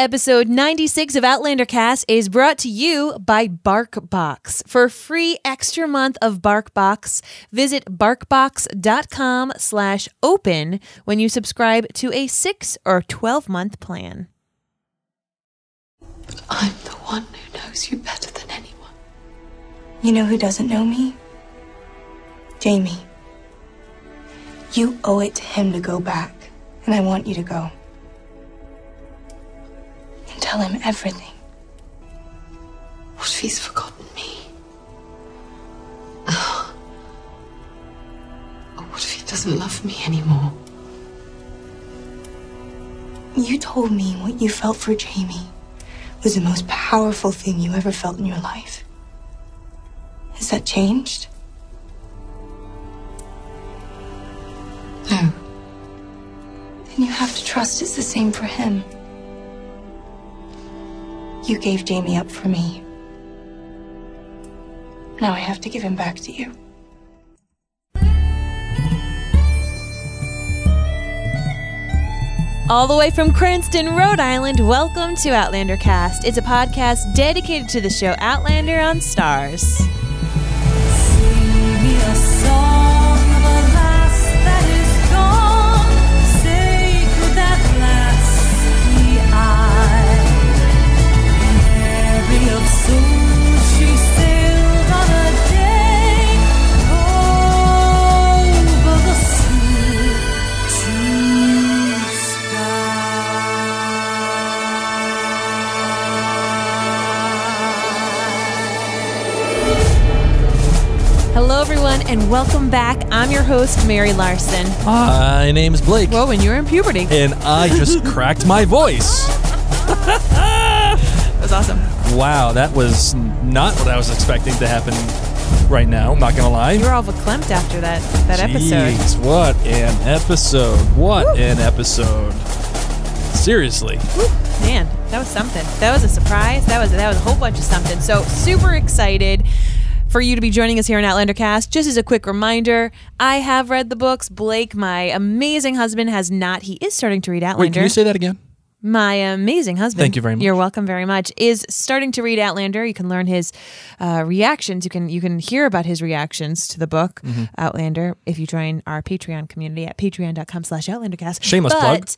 Episode 96 of Outlander Cast is brought to you by BarkBox. For a free extra month of BarkBox, visit barkbox.com/open when you subscribe to a 6 or 12-month plan. I'm the one who knows you better than anyone. You know who doesn't know me? Jamie. You owe it to him to go back, and I want you to go. And tell him everything. What if he's forgotten me? Oh. Or what if he doesn't love me anymore? You told me what you felt for Jamie was the most powerful thing you ever felt in your life. Has that changed? No. Then you have to trust it's the same for him. You gave Jamie up for me. Now I have to give him back to you. All the way from Cranston, Rhode Island, welcome to Outlander Cast. It's a podcast dedicated to the show Outlander on Starz. Sing me a song of a lass that is gone. Say, could that lass be I? Mary of soul, she sailed on a day over the sea to Hello, everyone, and welcome back. I'm your host, Mary Larson. My name's Blake. Whoa, and you're in puberty. And I just cracked my voice. That was awesome. Wow, that was not what I was expecting to happen right now. I'm not going to lie. You were all verklempt after that episode. Jeez, what an episode. What an episode. Seriously. Woo. Man, that was something. That was a surprise. That was a whole bunch of something. So super excited for you to be joining us here in Outlander Cast. Just as a quick reminder, I have read the books. Blake, my amazing husband, has not. He is starting to read Outlander. Wait, can you say that again? My amazing husband. Thank you very much. You're welcome very much. Is starting to read Outlander. You can learn his reactions. You can hear about his reactions to the book Outlander if you join our Patreon community at patreon.com/OutlanderCast. Shameless plug.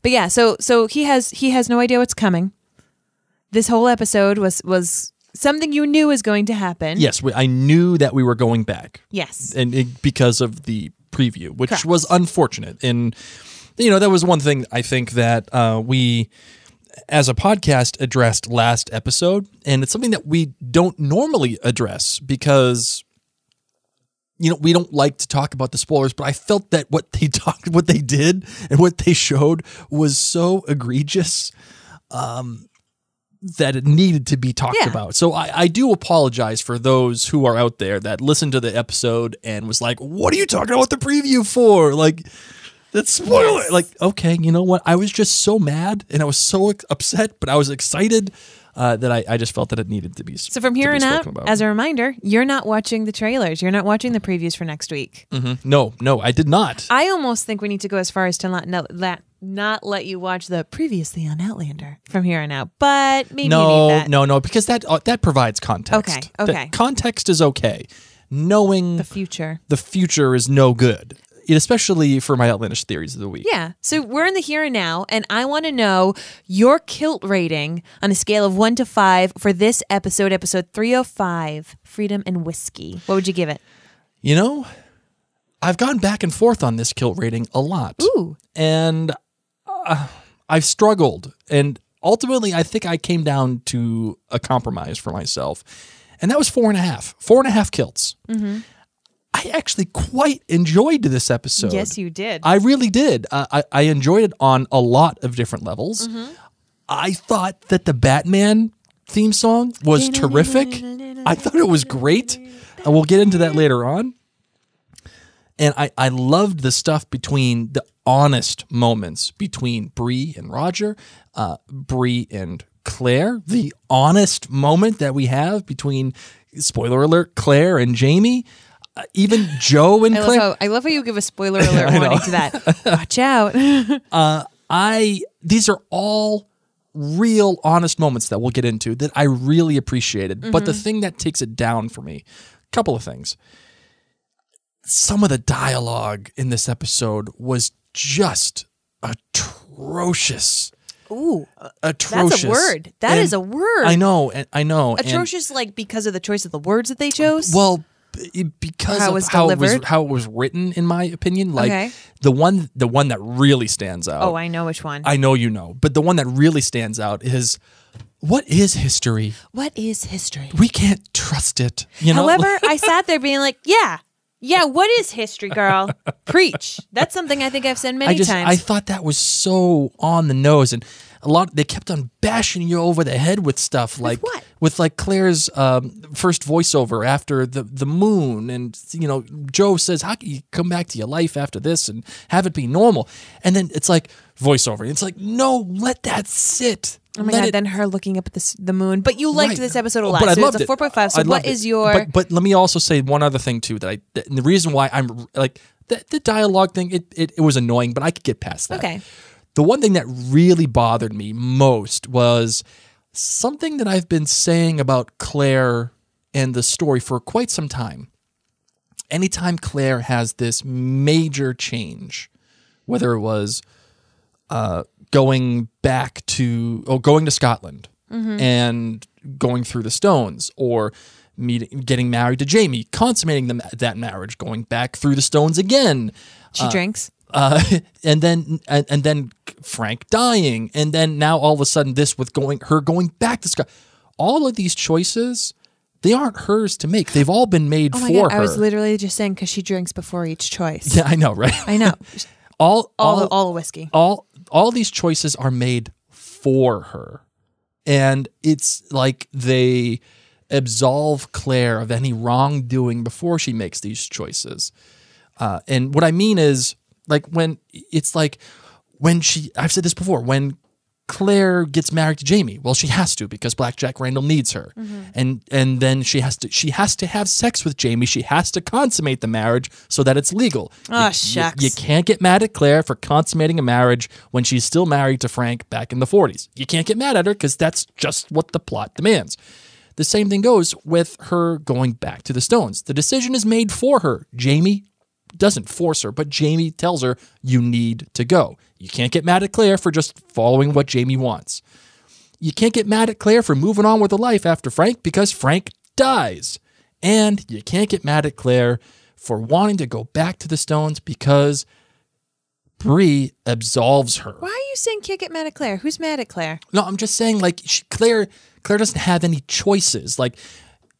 But yeah, so he has no idea what's coming. This whole episode was something you knew was going to happen. Yes, I knew that we were going back. Yes. Because of the preview, which Correct. was unfortunate. And, that was one thing I think that we, as a podcast, addressed last episode. And it's something that we don't normally address because, we don't like to talk about the spoilers. But I felt that what they did and what they showed was so egregious that it needed to be talked about. So I do apologize for those who are out there that listened to the episode and was like, what are you talking about the preview for? Like, that's spoiler. Like, okay, you know what? I was just so mad and I was so upset, but I was excited that I just felt that it needed to be. So from here on out, as a reminder, you're not watching the trailers. You're not watching the previews for next week. Mm-hmm. No, I did not. I almost think we need to go as far as to not let you watch the previously on Outlander from here on out. But maybe you need that. No, because that provides context. Okay. Context is okay. Knowing the future is no good. Especially for my outlandish theories of the week. Yeah. So we're in the here and now, and I want to know your kilt rating on a scale of 1 to 5 for this episode 305, Freedom and Whiskey. What would you give it? I've gone back and forth on this kilt rating a lot. Ooh. And I've struggled. And ultimately, I think I came down to a compromise for myself. And that was 4.5. 4.5 kilts. Mm-hmm. I actually quite enjoyed this episode. Yes, you did. I really did. I enjoyed it on a lot of different levels. Mm-hmm. I thought that the Batman theme song was terrific. I thought it was great. We'll get into that later on. And I loved the stuff between the honest moments between Bree and Roger, Bree and Claire, the honest moment that we have between, spoiler alert, Claire and Jamie. Even Joe and Claire. I love how you give a spoiler alert warning to that. Watch out. These are all real honest moments that we'll get into that I really appreciated. But the thing that takes it down for me, a couple of things. Some of the dialogue in this episode was just atrocious. Ooh, Atrocious. that's a word. That is a word. I know. I know. Atrocious, like because of the choice of the words that they chose. Well, because How it of was how delivered? it was written, in my opinion, like Okay. the one that really stands out. Oh, I know which one. I know you know, but the one that really stands out is, what is history? What is history? We can't trust it. You know. However, I sat there being like, yeah, what is history, girl? Preach. That's something I think I've said many times. I thought that was so on the nose, and they kept on bashing you over the head with stuff like what? With like Claire's first voiceover after the moon, and Joe says, how can you come back to your life after this and have it be normal? And then it's like voiceover, and it's like, no, let that sit. Oh my God, then her looking up at the moon. But you liked this episode a lot. But I so loved it's a 4.5. So I what loved is it. your... But let me also say one other thing too, and the reason why I'm like the dialogue thing, it was annoying, but I could get past that. Okay. The one thing that really bothered me most was something that I've been saying about Claire and the story for quite some time. Anytime Claire has this major change, whether it was going to Scotland and going through the Stones, or getting married to Jamie, consummating that marriage, going back through the Stones again. She drinks. And then Frank dying, and then now all of a sudden this with her going back to Scotland. All of these choices, they aren't hers to make. They've all been made Oh my for God, her. I was literally just saying because she drinks before each choice. Yeah, I know, right? I know. all All whiskey. all these choices are made for her, and it's like they absolve Claire of any wrongdoing before she makes these choices. And what I mean is, like, I've said this before, when Claire gets married to Jamie, well, she has to, because Blackjack Randall needs her. And then she has to have sex with Jamie. She has to consummate the marriage so that it's legal. Oh, shucks. You can't get mad at Claire for consummating a marriage when she's still married to Frank back in the 40s. You can't get mad at her because that's just what the plot demands. The same thing goes with her going back to the Stones. The decision is made for her. Jamie doesn't force her, but Jamie tells her, you need to go. You can't get mad at Claire for just following what Jamie wants. You can't get mad at Claire for moving on with her life after Frank because Frank dies. And you can't get mad at Claire for wanting to go back to the Stones because Bree absolves her. Why are you saying can't get mad at Claire? Who's mad at Claire? No, I'm just saying, like, Claire doesn't have any choices. Like,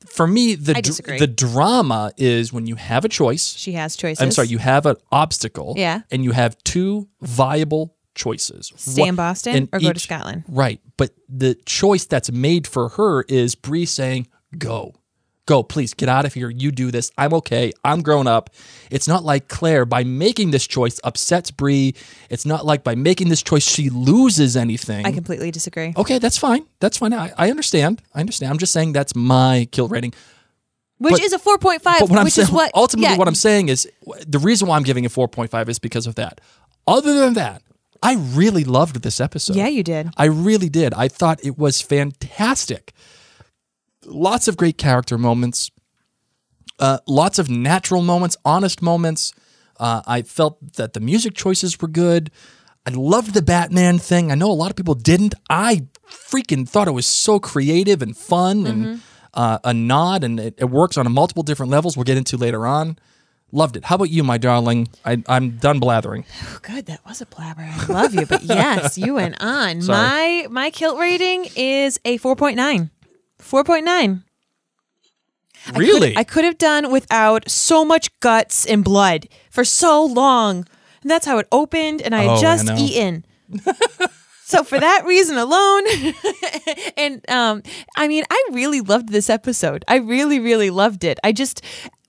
for me, I disagree. the drama is when you have a choice. She has choices. I'm sorry, you have an obstacle. Yeah. And you have two viable choices. Stay in Boston and or go to Scotland. Right. But the choice that's made for her is Bree saying, go. Go, please, get out of here. You do this. I'm okay. I'm grown up. It's not like Claire, by making this choice, upsets Bree. It's not like by making this choice, she loses anything. I completely disagree. Okay, that's fine. That's fine. I understand. I'm just saying that's my kill rating. Which is a 4.5, But what I'm which saying, is what... ultimately, yeah. what I'm saying is the reason why I'm giving it 4.5 is because of that. Other than that, I really loved this episode. Yeah, you did. I really did. I thought it was fantastic. Lots of great character moments. Lots of natural moments, honest moments. I felt that the music choices were good. I loved the Batman thing. I know a lot of people didn't. I freaking thought it was so creative and fun and a nod, and it works on multiple different levels we'll get into later on. Loved it. How about you, my darling? I'm done blathering. Oh, good. That was a blabber. I love you. But yes, you went on. Sorry. My kilt rating is a 4.9. 4.9. Really? I could have done without so much guts and blood for so long. And that's how it opened, and I had just I know. eaten. So for that reason alone, and I mean, I really loved this episode. I really, really loved it.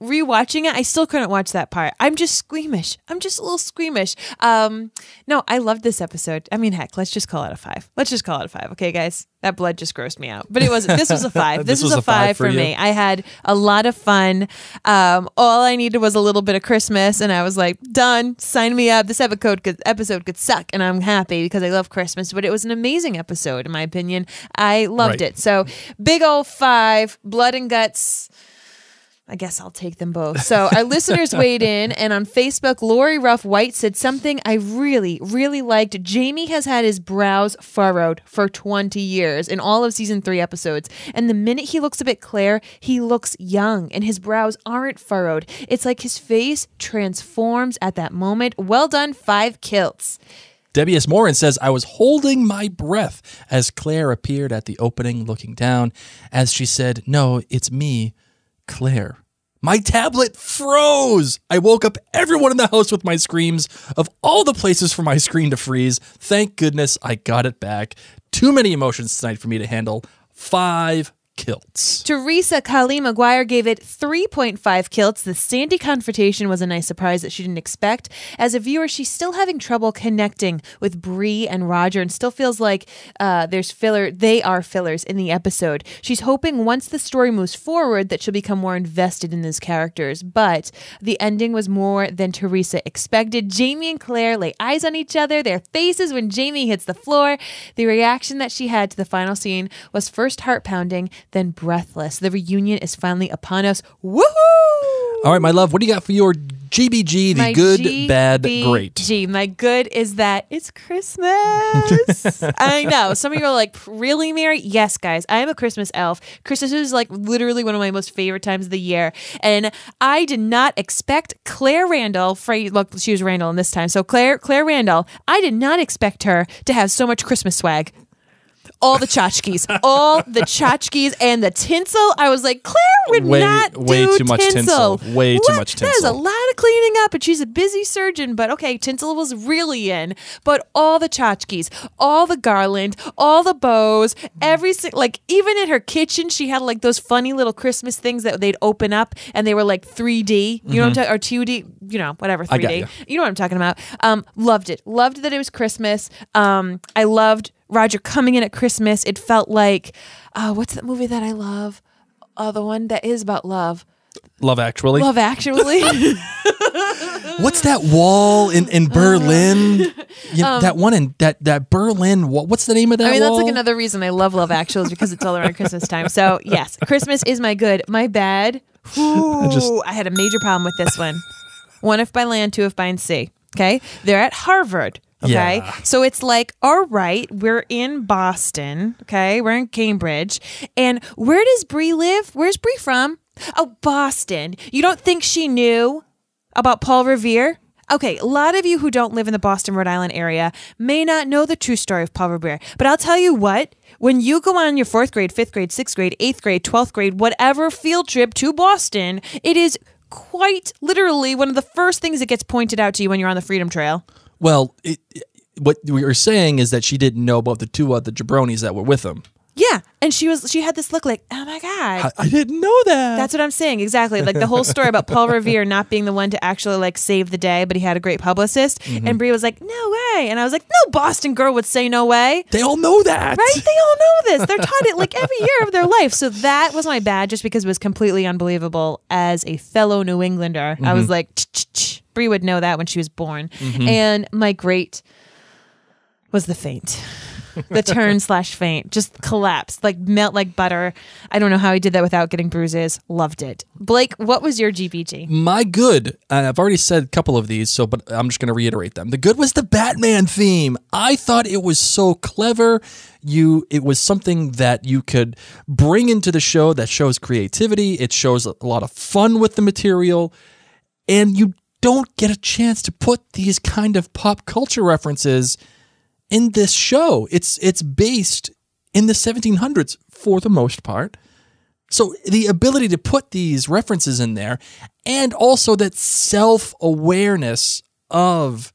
rewatching it, I still couldn't watch that part. I'm just squeamish. I'm just a little squeamish. No, I loved this episode. I mean, heck, let's just call it a 5. Let's just call it a 5. Okay, guys? That blood just grossed me out. But this was a 5. This was a 5 for me. I had a lot of fun. All I needed was a little bit of Christmas, and I was like, done. Sign me up. This episode could suck, and I'm happy because I love Christmas. But it was an amazing episode, in my opinion. I loved it. So big old 5, blood and guts. I guess I'll take them both. So our listeners weighed in, and on Facebook, Lori Ruff White said something I really, really liked. Jamie has had his brows furrowed for 20 years in all of season 3 episodes. And the minute he looks up at Claire, he looks young, and his brows aren't furrowed. It's like his face transforms at that moment. Well done, 5 kilts. Debbie S. Morin says, I was holding my breath as Claire appeared at the opening looking down as she said, no, it's me, Claire. My tablet froze. I woke up everyone in the house with my screams of all the places for my screen to freeze. Thank goodness I got it back. Too many emotions tonight for me to handle. 5 kilts. Teresa Colleen McGuire gave it 3.5 kilts. The Sandy confrontation was a nice surprise that she didn't expect. As a viewer, she's still having trouble connecting with Bree and Roger and still feels like there's filler. They are fillers in the episode. She's hoping once the story moves forward that she'll become more invested in those characters. But the ending was more than Teresa expected. Jamie and Claire lay eyes on each other, their faces when Jamie hits the floor. The reaction that she had to the final scene was first heart-pounding, then breathless. The reunion is finally upon us. Woohoo! All right, my love, what do you got for your GBG, the good, bad, great? My good is that it's Christmas. I know. Some of you are like, really, Mary? Yes, guys. I am a Christmas elf. Christmas is like literally one of my most favorite times of the year. And I did not expect Claire Randall, look, she was Randall in this time. So Claire Randall, I did not expect her to have so much Christmas swag. All the tchotchkes, and the tinsel. I was like, Claire would not do way too much tinsel. Way too much tinsel. There's a lot of cleaning up, and she's a busy surgeon. But okay, tinsel was really in. But all the tchotchkes, all the garland, all the bows, even in her kitchen, she had like those funny little Christmas things that they'd open up, and they were like 3D, you know what I'm talking, or 2D, whatever 3D. You know what I'm talking about. Loved it. Loved that it was Christmas. I loved Roger coming in at Christmas. It felt like, what's that movie that I love? The one that is about love. Love Actually. Love Actually. What's that wall in Berlin? That one in that Berlin wall. What's the name of that wall? That's like another reason I love Love Actually is because it's all around Christmas time. So yes, Christmas is my good. My bad. I had a major problem with this one. 1 if by land, 2 if by sea. Okay. They're at Harvard. Okay. Yeah. So it's like, all right, we're in Boston. Okay. We're in Cambridge. And where does Bree live? Where's Bree from? Oh, Boston. You don't think she knew about Paul Revere? Okay, a lot of you who don't live in the Boston, Rhode Island area may not know the true story of Paul Revere. But I'll tell you what, when you go on your 4th grade, 5th grade, 6th grade, 8th grade, 12th grade, whatever field trip to Boston, it is quite literally one of the first things that gets pointed out to you when you're on the Freedom Trail. Well, what we were saying is that she didn't know about the 2 other jabronis that were with him. Yeah, and she had this look like, oh my God. I didn't know that. That's what I'm saying, exactly. Like the whole story about Paul Revere not being the one to actually like save the day, but he had a great publicist. Mm-hmm. And Bree was like, no way. And I was like, no Boston girl would say no way. They all know that. Right? They all know this. They're taught it like every year of their life. So that was my bad just because it was completely unbelievable as a fellow New Englander. Mm-hmm. I was like, Bree would know that when she was born. Mm-hmm. And my great was the faint. The turn/faint just collapsed, like melt like butter. I don't know how he did that without getting bruises. Loved it. Blake, what was your GBG? My good, and I've already said a couple of these, but I'm just going to reiterate them. The good was the Batman theme. I thought it was so clever. It was something that you could bring into the show that shows creativity. It shows a lot of fun with the material, and you don't get a chance to put these kind of pop culture references in this show. It's based in the 1700s for the most part. So the ability to put these references in there, and also that self-awareness of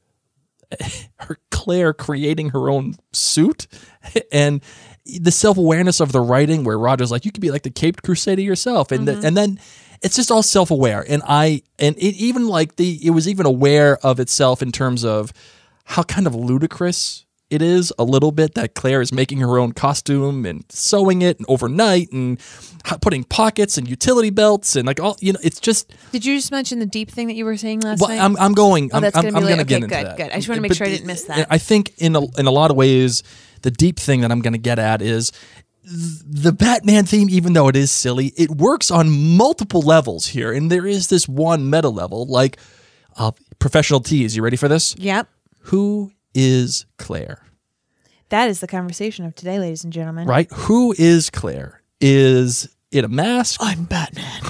Claire creating her own suit, and the self-awareness of the writing where Roger's like, you could be like the Caped Crusader yourself. And, mm-hmm. And then it's just all self-aware. And it was even aware of itself in terms of how kind of ludicrous it is a little bit that Claire is making her own costume and sewing it and overnight and putting pockets and utility belts and like all, it's just. Did you just mention the deep thing that you were saying last night? I'm going. Oh, that's I'm going to be going to later. get Okay, into that. good. I just want to make sure I didn't miss that. I think in a lot of ways, the deep thing that I'm going to get at is the Batman theme, even though it is silly, it works on multiple levels here. And there is this one meta level, like professional tease. You ready for this? Yep. Who is Claire? That is the conversation of today, ladies and gentlemen. Right? Who is Claire? Is it a mask? I'm Batman.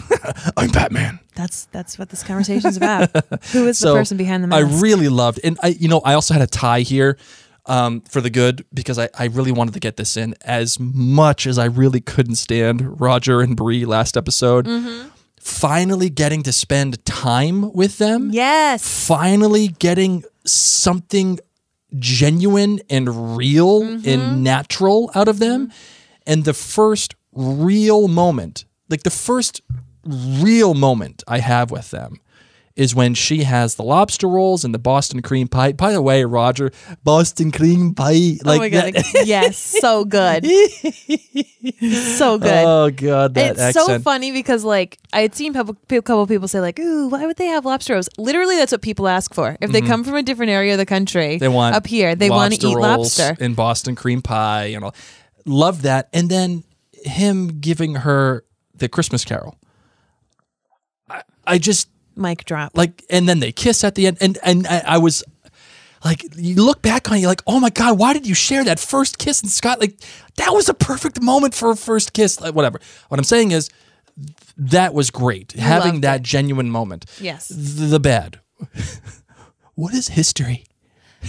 I'm Batman. That's what this conversation's about. Who is the person behind the mask? I really loved, and I also had a tie here for the good because I really wanted to get this in as much as I really couldn't stand Roger and Bree last episode. Mm-hmm. Finally getting to spend time with them. Yes. Finally getting something genuine and real and natural out of them. And the first real moment I have with them is when she has the lobster rolls and the Boston cream pie. By the way, Roger, Boston cream pie. Oh my God. Yes, so good. So good. Oh God, that it's accent. so funny because I had seen a couple people say ooh, why would they have lobster rolls? Literally, that's what people ask for. If they come from a different area of the country, They want up here, they want to eat rolls lobster. and Boston cream pie and all. Love that. And then him giving her the Christmas Carol. I just Mic drop. and then they kiss at the end, and I was like, you look back on it, you're like, oh my God, why did you share that first kiss in Scott? That was a perfect moment for a first kiss. Whatever. What I'm saying is, that was great. Having that genuine moment. Yes. The bad. What is history?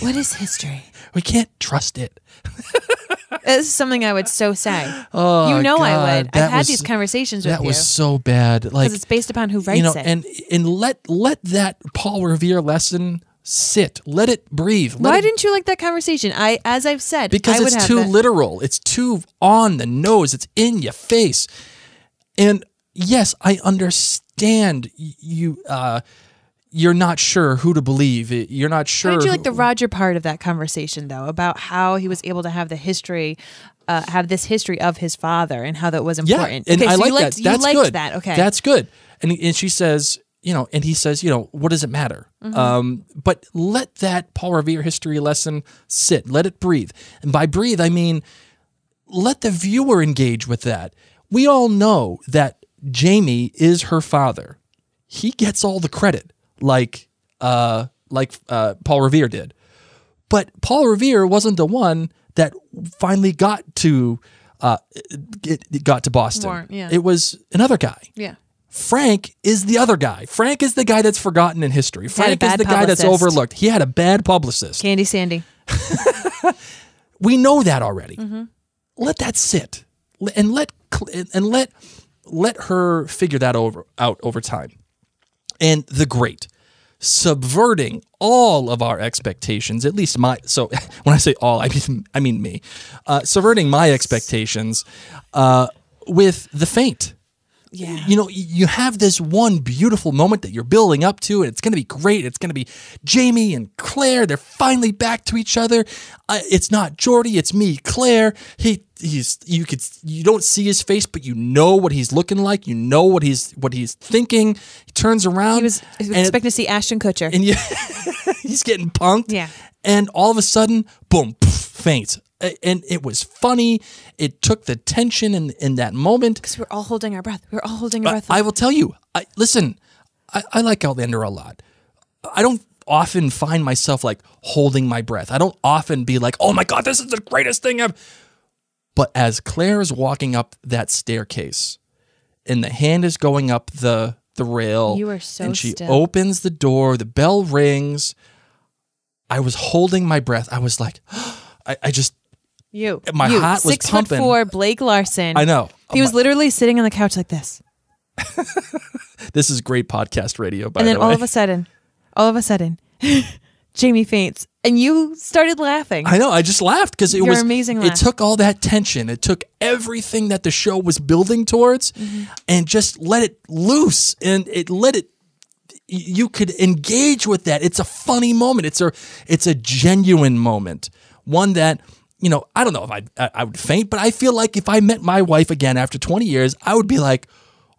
What is history? We can't trust it. This is something I would so say. Oh, I God, would. I've had these conversations with you. That was so bad. Because it's based upon who writes it. And let that Paul Revere lesson sit. Let it breathe. Why didn't you like that conversation? As I've said, because it's too literal. It's too on the nose. It's in your face. And yes, I understand you. You're not sure who to believe. You're not sure. How did you like the Roger part of that conversation, though, about how he was able to have the history, have this history of his father and how that was important? Yeah, and okay, I so like that. That's liked good. That. Okay, that's good. And she says, and he says, what does it matter? Mm-hmm. But let that Paul Revere history lesson sit. Let it breathe. And by breathe, I mean, let the viewer engage with that. We all know that Jamie is her father. He gets all the credit. Like Paul Revere did. But Paul Revere wasn't the one that finally got to Boston. Yeah. It was another guy. Yeah. Frank is the other guy. Frank is the guy that's forgotten in history. Frank is the guy that's publicist. overlooked. He had a bad publicist. Candy Sandy. We know that already. Mm-hmm. Let that sit, and let her figure that out over time. And the great, subverting all of our expectations, at least so when I say all, I mean me, subverting my expectations with the faint. Yeah. You have this one beautiful moment that you're building up to, and it's going to be great. It's going to be Jamie and Claire. They're finally back to each other. It's not Jordy. It's me, Claire. You don't see his face, but you know what he's looking like. You know what he's thinking. He turns around. He was expecting to see Ashton Kutcher. And he's getting punked. Yeah. And all of a sudden, boom, faints. And it was funny. It took the tension in that moment. Because we're all holding our breath. We're all holding our breath. I will tell you, I like Outlander a lot. I don't often find myself holding my breath. I don't often be like, oh my God, this is the greatest thing ever. But as Claire is walking up that staircase and the hand is going up the rail, you are so and she still. opens the door, the bell rings. I was holding my breath. I was like, my heart was pumping. 6'4" Blake Larson. I know. He was literally sitting on the couch like this. This is great podcast radio, by and the then way. all of a sudden, Jamie faints. And you started laughing. I know. I just laughed because Your amazing laugh. It took all that tension. It took everything that the show was building towards, and just let it loose. And you could engage with that. It's a funny moment. It's a genuine moment. One that, I don't know if I would faint, but I feel like if I met my wife again after 20 years, I would be like,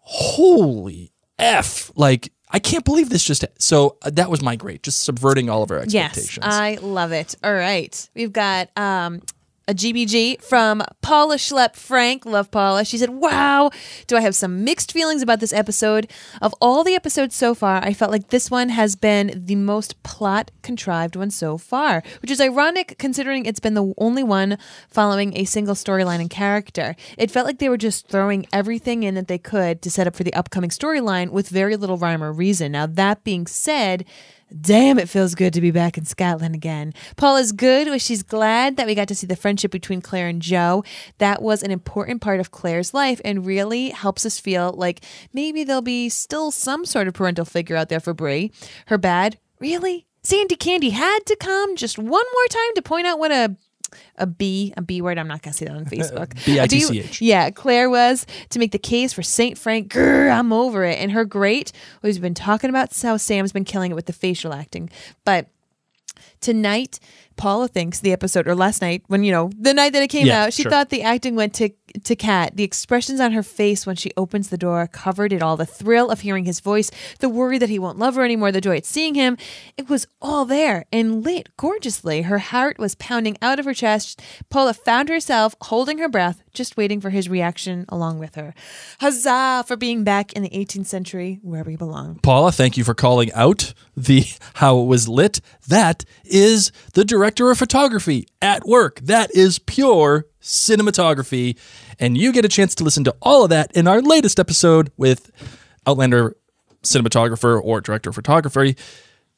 holy F, like, I can't believe this just. So that was my great, just subverting all of our expectations. Yes, I love it. All right. We've got a GBG from Paula Schlepp Frank. Love Paula. She said, wow, do I have some mixed feelings about this episode? Of all the episodes so far, I felt like this one has been the most plot contrived one so far, which is ironic considering it's been the only one following a single storyline and character. It felt like they were just throwing everything in that they could to set up for the upcoming storyline with very little rhyme or reason. Now, that being said, damn, it feels good to be back in Scotland again. Paula's good, but she's glad that we got to see the friendship between Claire and Joe. That was an important part of Claire's life and really helps us feel like maybe there'll be still some sort of parental figure out there for Brie. Her bad, really? Sandy Candy had to come just one more time to point out what a B word. I'm not going to say that on Facebook. B-I-T-C-H. Yeah, Claire was to make the case for St. Frank. Grr, I'm over it. And her great, we've been talking about how Sam's been killing it with the facial acting. But tonight, Paula thinks the episode, or last night, when, the night that it came out, she thought the acting went to Kat. The expressions on her face when she opens the door covered it all. The thrill of hearing his voice, the worry that he won't love her anymore, the joy at seeing him. It was all there and lit gorgeously. Her heart was pounding out of her chest. Paula found herself holding her breath, just waiting for his reaction along with her. Huzzah for being back in the 18th century where we belong. Paula, thank you for calling out how it was lit. That is the director of photography at work. That is pure cinematography. And you get a chance to listen to all of that in our latest episode with Outlander cinematographer or director of photography,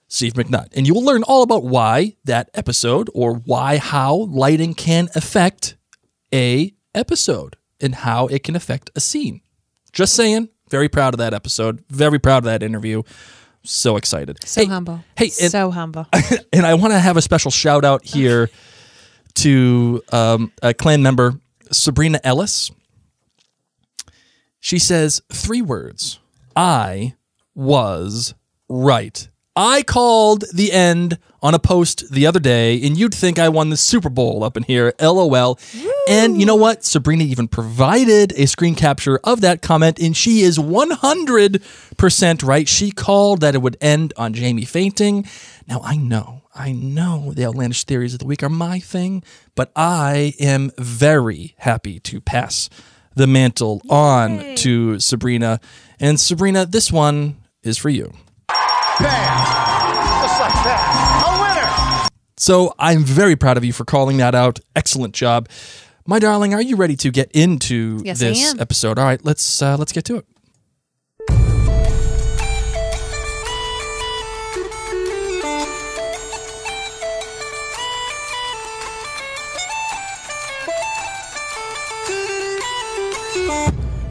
Steve McNutt. And you will learn all about why that episode, or how lighting can affect a episode and how it can affect a scene. Just saying. Very proud of that episode. Very proud of that interview. So excited. So humble. Hey, so humble. And I want to have a special shout out here to a clan member, Sabrina Ellis. She says 3 words. I was right. I called the end on a post the other day, and you'd think I won the Super Bowl up in here. LOL. Woo. And you know what? Sabrina even provided a screen capture of that comment, and she is 100% right. She called that it would end on Jamie fainting. Now, I know the outlandish theories of the week are my thing, but I am very happy to pass the mantle on to Sabrina. And Sabrina, this one is for you. Bam! Just like that. A winner! So I'm very proud of you for calling that out. Excellent job. My darling, are you ready to get into this episode? All right, let's get to it.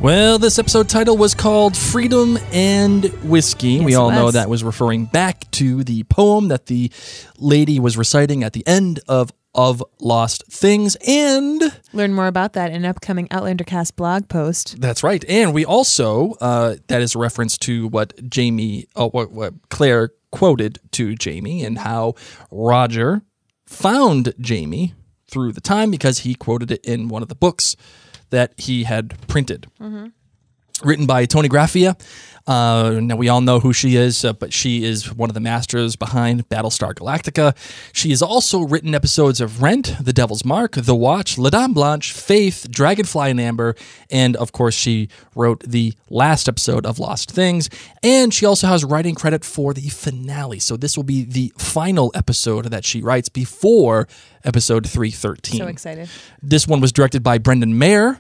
Well, this episode title was called Freedom and Whiskey. Yes, we all know that was referring back to the poem that the lady was reciting at the end of Lost Things, and learn more about that in an upcoming Outlander Cast blog post. That's right. And we also, that is a reference to what Claire quoted to Jamie, and how Roger found Jamie through the time because he quoted it in one of the books that he had printed. Mm-hmm. Written by Tony Graffia. Now, we all know who she is, but she is one of the masters behind Battlestar Galactica. She has also written episodes of Rent, The Devil's Mark, The Watch, La Dame Blanche, Faith, Dragonfly and Amber, and, of course, she wrote the last episode of Lost Things, and she also has writing credit for the finale. So this will be the final episode that she writes before episode 313. So excited. This one was directed by Brendan Maher.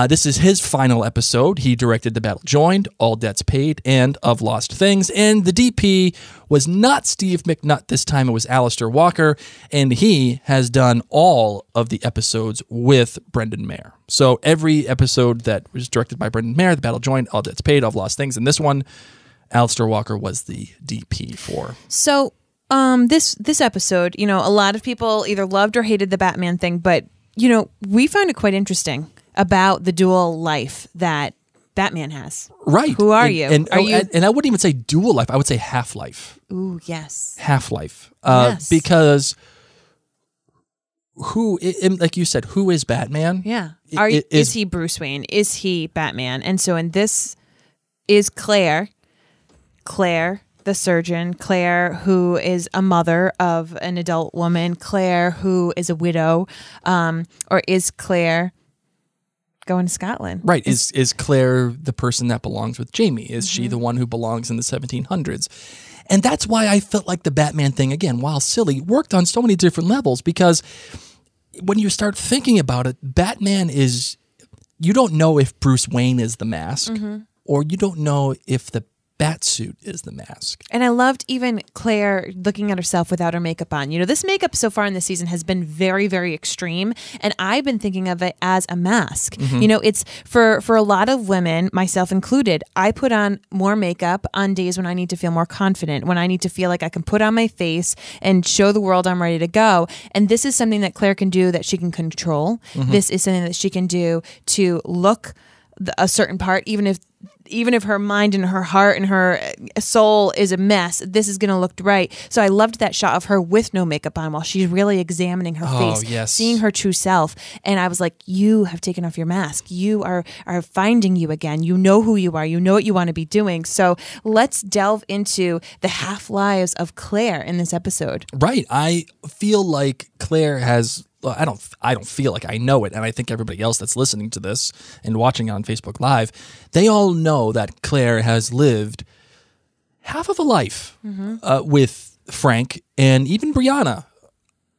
This is his final episode. He directed The Battle Joined, All Debts Paid, and Of Lost Things. And the DP was not Steve McNutt this time. It was Alistair Walker. And he has done all of the episodes with Brendan Maher. So every episode that was directed by Brendan Maher, The Battle Joined, All Debts Paid, Of Lost Things. And this one, Alistair Walker was the DP for. So this episode, you know, a lot of people either loved or hated the Batman thing, but you know, we found it quite interesting about the dual life that Batman has. Right. Who are you? And, Are you? and I wouldn't even say dual life. I would say half-life. Ooh, yes. Half-life. Yes. Because like you said, who is Batman? Yeah. Is he Bruce Wayne? Is he Batman? And so in this is Claire, the surgeon, Claire, who is a mother of an adult woman, Claire, who is a widow, or is Claire going to Scotland? Right. Is Claire the person that belongs with Jamie? Is she the one who belongs in the 1700s? And that's why I felt like the Batman thing, again, while silly, worked on so many different levels, because when you start thinking about it, Batman is, you don't know if Bruce Wayne is the mask, or you don't know if the Batsuit is the mask. And I loved even Claire looking at herself without her makeup on. You know, this makeup so far in this season has been very, very extreme. And I've been thinking of it as a mask. You know, it's for a lot of women, myself included, I put on more makeup on days when I need to feel more confident, when I need to feel like I can put on my face and show the world I'm ready to go. And this is something that Claire can do that she can control. This is something that she can do to look a certain part, even if her mind and her heart and her soul is a mess, this is going to look right. So I loved that shot of her with no makeup on while she's really examining her face, seeing her true self. And I was like, you have taken off your mask. You are finding you again. You know who you are. You know what you want to be doing. So let's delve into the half-lives of Claire in this episode. Right. I feel like Claire has... Well, I don't feel like I know it, and I think everybody else that's listening to this and watching on Facebook Live, they all know that Claire has lived half of a life with Frank and even Brianna.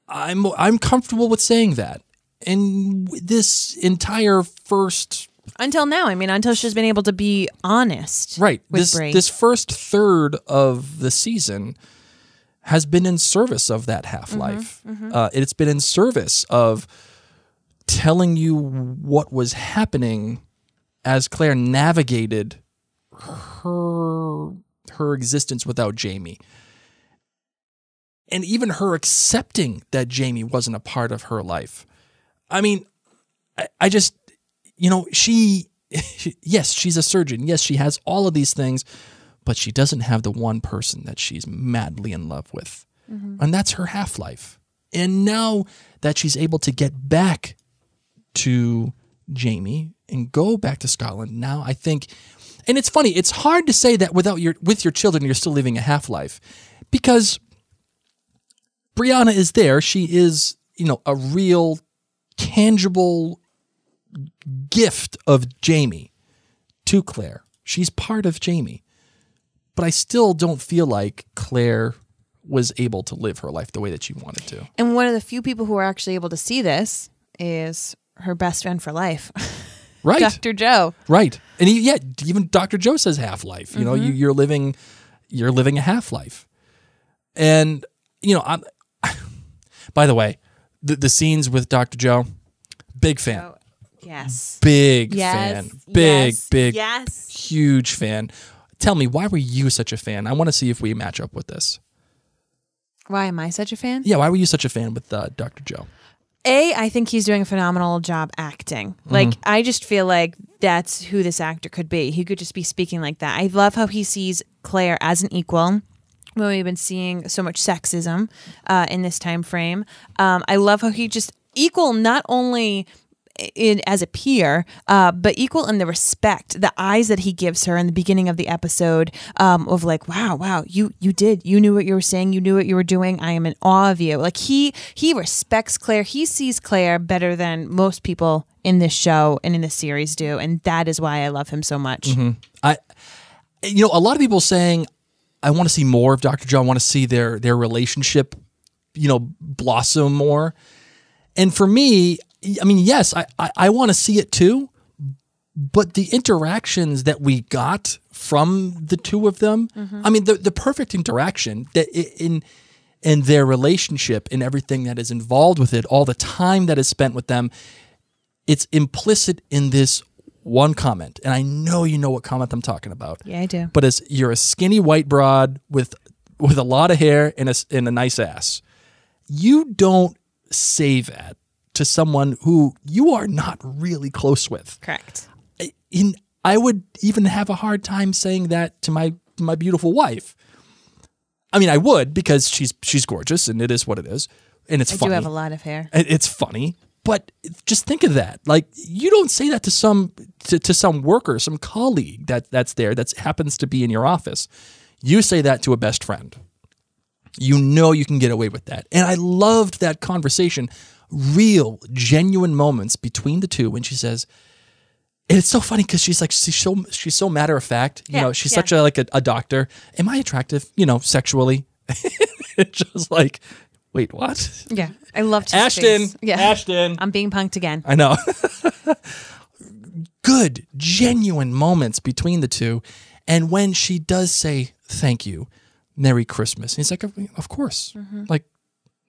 I'm comfortable with saying that. And this entire first... Until now, I mean, until she's been able to be honest. Right. With Bray. This first third of the season has been in service of that half-life. It's been in service of telling you what was happening as Claire navigated her existence without Jamie. And even her accepting that Jamie wasn't a part of her life. I mean, I just, you know, yes, she's a surgeon. Yes, she has all of these things, but she doesn't have the one person that she's madly in love with. And that's her half-life. And now that she's able to get back to Jamie and go back to Scotland, now I think, and it's funny, it's hard to say that with your children, you're still living a half-life, because Brianna is there. She is, you know, a real tangible gift of Jamie to Claire. She's part of Jamie. But I still don't feel like Claire was able to live her life the way that she wanted to. And one of the few people who are actually able to see this is her best friend for life. Right. Dr. Joe. Right. And even Dr. Joe says half-life. You know, you're living a half-life. And, you know, by the way, the scenes with Dr. Joe, big fan. Oh, yes. Big yes. fan. Big, yes. big, yes. huge fan. Tell me, why were you such a fan? I want to see if we match up with this. Why am I such a fan? Yeah, why were you such a fan with Dr. Joe? I think he's doing a phenomenal job acting. Like, I just feel like that's who this actor could be. He could just be speaking like that. I love how he sees Claire as an equal. When we've been seeing so much sexism in this time frame. I love how he just equal not only as a peer, but equal in the respect, the eyes that he gives her in the beginning of the episode of like, wow, you knew what you were saying, you knew what you were doing. I am in awe of you. Like he respects Claire. He sees Claire better than most people in this show and in this series do, and that is why I love him so much. A lot of people saying, I want to see more of Dr. Joe. I want to see their relationship, blossom more. And for me, I mean, yes, I want to see it too, but the interactions that we got from the two of them, I mean, the perfect interaction that in their relationship and everything that is involved with it, all the time that is spent with them, it's implicit in this one comment. And I know you know what comment I'm talking about. Yeah, I do. But you're a skinny white broad with with a lot of hair and a nice ass. You don't say that to someone who you are not really close with. Correct. I would even have a hard time saying that to my beautiful wife. I mean, I would, because she's gorgeous and it is what it is. And it's funny. I do have a lot of hair. It's funny. But just think of that. Like, you don't say that to some worker, some colleague that's there, that happens to be in your office. You say that to a best friend. You know you can get away with that. And I loved that conversation. Real, genuine moments between the two when she says, and it's so funny because she's like, she's so matter of fact. You know, she's such a doctor. Am I attractive? Sexually? It's just like, wait, what? Yeah, I loved his Ashton. face. Yeah. Ashton. I'm being punked again. I know. Good, genuine moments between the two. And when she does say, thank you, Merry Christmas, he's like, of course. Like,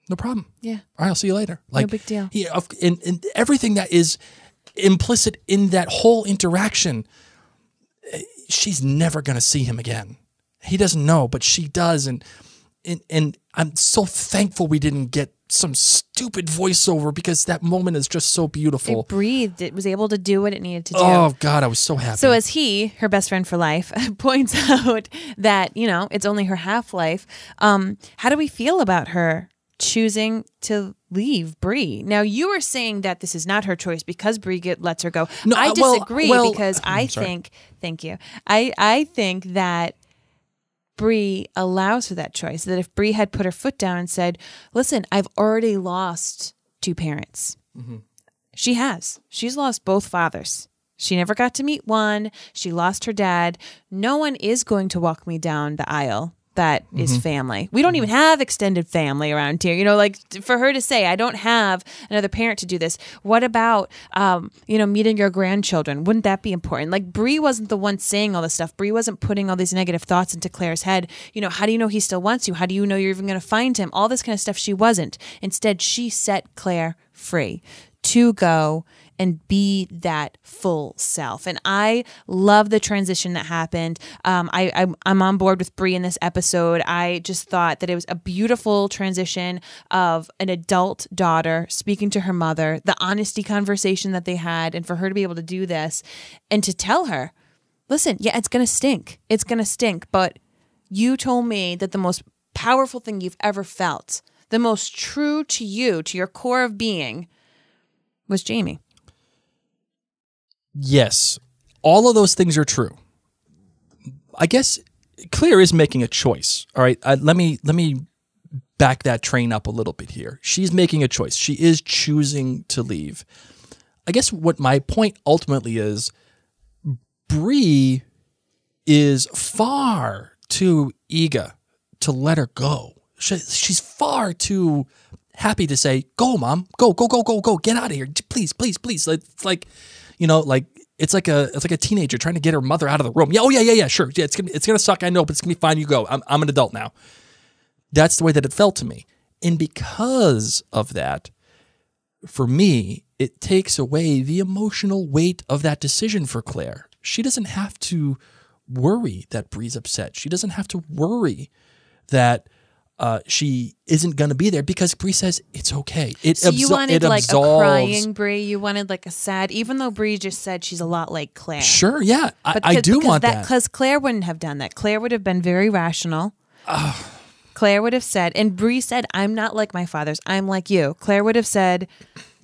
no problem. Yeah. All right, I'll see you later. Like, no big deal. Yeah, and everything that is implicit in that whole interaction, she's never going to see him again. He doesn't know, but she does. And I'm so thankful we didn't get some stupid voiceover, because that moment is just so beautiful. It breathed. It was able to do what it needed to do. Oh, God, I was so happy. So as he, her best friend for life, points out that, it's only her half-life, how do we feel about her choosing to leave Bree? Now, you were saying that this is not her choice because Bree lets her go. No, I disagree because I sorry. think, thank you, I think that Bree allows her that choice, that if Bree had put her foot down and said, listen, I've already lost 2 parents. She has. She's lost both fathers. She never got to meet one. She lost her dad. No one is going to walk me down the aisle that is family. We don't even have extended family around here. Like, for her to say, I don't have another parent to do this. What about, meeting your grandchildren? Wouldn't that be important? Like, Bree wasn't the one saying all this stuff. Bree wasn't putting all these negative thoughts into Claire's head. How do you know he still wants you? How do you know you're even going to find him? All this kind of stuff she wasn't. Instead, she set Claire free to go and be that full self. And I love the transition that happened. I'm on board with Bree in this episode. I just thought that it was a beautiful transition of an adult daughter speaking to her mother, the honesty conversation that they had, and for her to be able to do this and to tell her, listen, yeah, it's going to stink. It's going to stink. But you told me that the most powerful thing you've ever felt, the most true to you, to your core of being, was Jamie. Yes, all of those things are true. I guess Claire is making a choice. All right, let me back that train up a little bit here. She's making a choice. She is choosing to leave. I guess what my point ultimately is, Bree is far too eager to let her go. She's far too happy to say, "Go, Mom, go, get out of here, please." It's like, it's like a teenager trying to get her mother out of the room. Yeah, sure. Yeah, it's gonna suck. I know, but it's gonna be fine. You go. I'm an adult now. That's the way that it felt to me, and because of that, for me, it takes away the emotional weight of that decision for Claire. She doesn't have to worry that Bree's upset. She doesn't have to worry that she isn't going to be there, because Bree says it's okay. You wanted like a crying Bree. You wanted like a sad, even though Bree just said she's a lot like Claire. Sure, yeah. I do want that. Because Claire wouldn't have done that. Claire would have been very rational. Claire would have said, and Bree said, I'm not like my fathers. I'm like you. Claire would have said,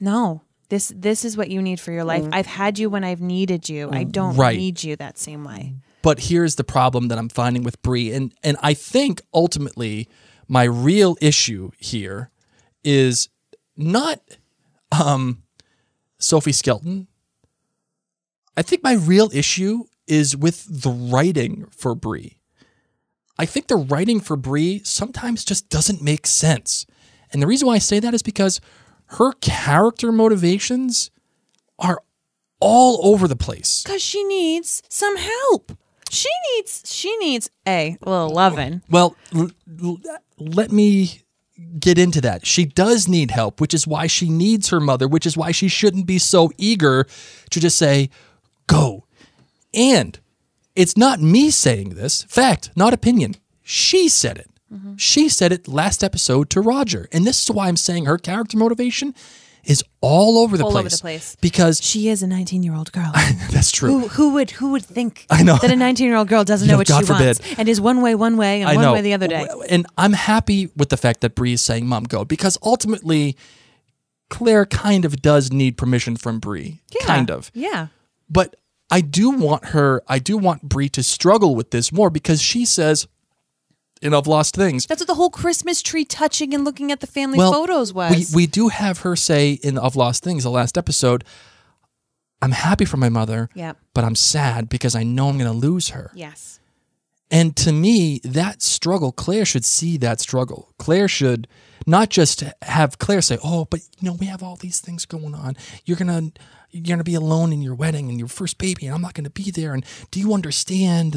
no, this is what you need for your life. I've had you when I've needed you. I don't need you that same way. But here's the problem that I'm finding with Bree. And I think ultimately my real issue here is not Sophie Skelton. I think my real issue is with the writing for Bree. I think the writing for Bree sometimes just doesn't make sense. And the reason why I say that is because her character motivations are all over the place. Because she needs some help. She needs a little loving. Well, let me get into that. She does need help, which is why she needs her mother, which is why she shouldn't be so eager to just say, go. And it's not me saying this. Fact, not opinion. She said it. She said it last episode to Roger. And this is why I'm saying her character motivation is all over the All place. over the place. Because She is a 19-year-old girl. that's true. Who would think I know. that a 19-year-old girl doesn't You know know, what God she wants forbid. and is one way and I one know. way the other day? And I'm happy with the fact that Bree is saying, Mom, go. Because ultimately, Claire kind of does need permission from Bree. Yeah. Kind of. Yeah. But I do want Bree to struggle with this more because she says, in I've Lost Things. That's what the whole Christmas tree touching and looking at the family photos was. We do have her say in I've Lost Things, the last episode, I'm happy for my mother, Yep. but I'm sad because I know I'm going to lose her. Yes. And to me, that struggle, Claire should see that struggle. Claire should not just have Claire say, oh, but we have all these things going on. You're gonna be alone in your wedding and your first baby, and I'm not gonna be there. And do you understand?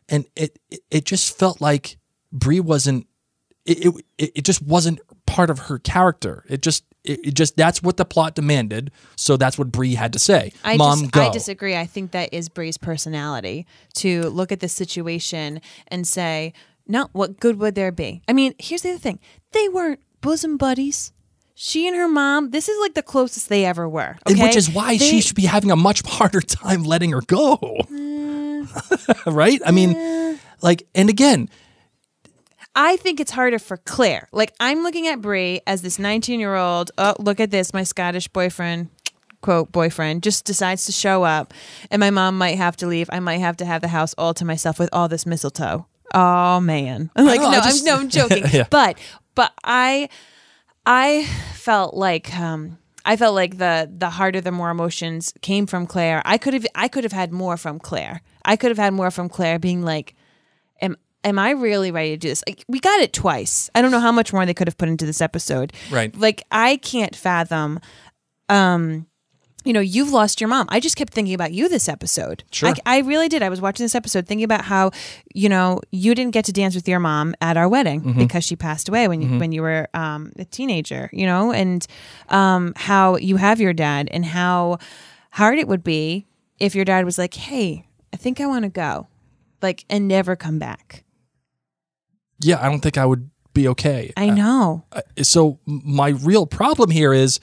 And it just felt like Bree wasn't. It just wasn't part of her character. It just that's what the plot demanded. So that's what Bree had to say. Mom, go. I disagree. I think that is Bree's personality to look at this situation and say, no, what good would there be? I mean, here's the other thing. They weren't bosom buddies. She and her mom, this is like the closest they ever were. Okay? And which is why she should be having a much harder time letting her go. Right? I mean, and again, I think it's harder for Claire. Like, I'm looking at Bree as this 19-year-old, oh, look at this, my Scottish boyfriend, quote, boyfriend, just decides to show up, and my mom might have to leave. I might have to have the house all to myself with all this mistletoe. Oh, man. I'm like, I'm joking. Yeah. But I felt like the harder, the more emotions came from Claire. I could have had more from Claire. I could have had more from Claire being like, am I really ready to do this? Like, we got it twice. I don't know how much more they could have put into this episode. Right. Like, I can't fathom, you've lost your mom. I just kept thinking about you this episode. Sure. I really did. I was watching this episode thinking about how, you didn't get to dance with your mom at our wedding because she passed away when you were a teenager, and how you have your dad and how hard it would be if your dad was like, hey, I think I want to go, and never come back. Yeah, I don't think I would be okay. I know. So my real problem here is,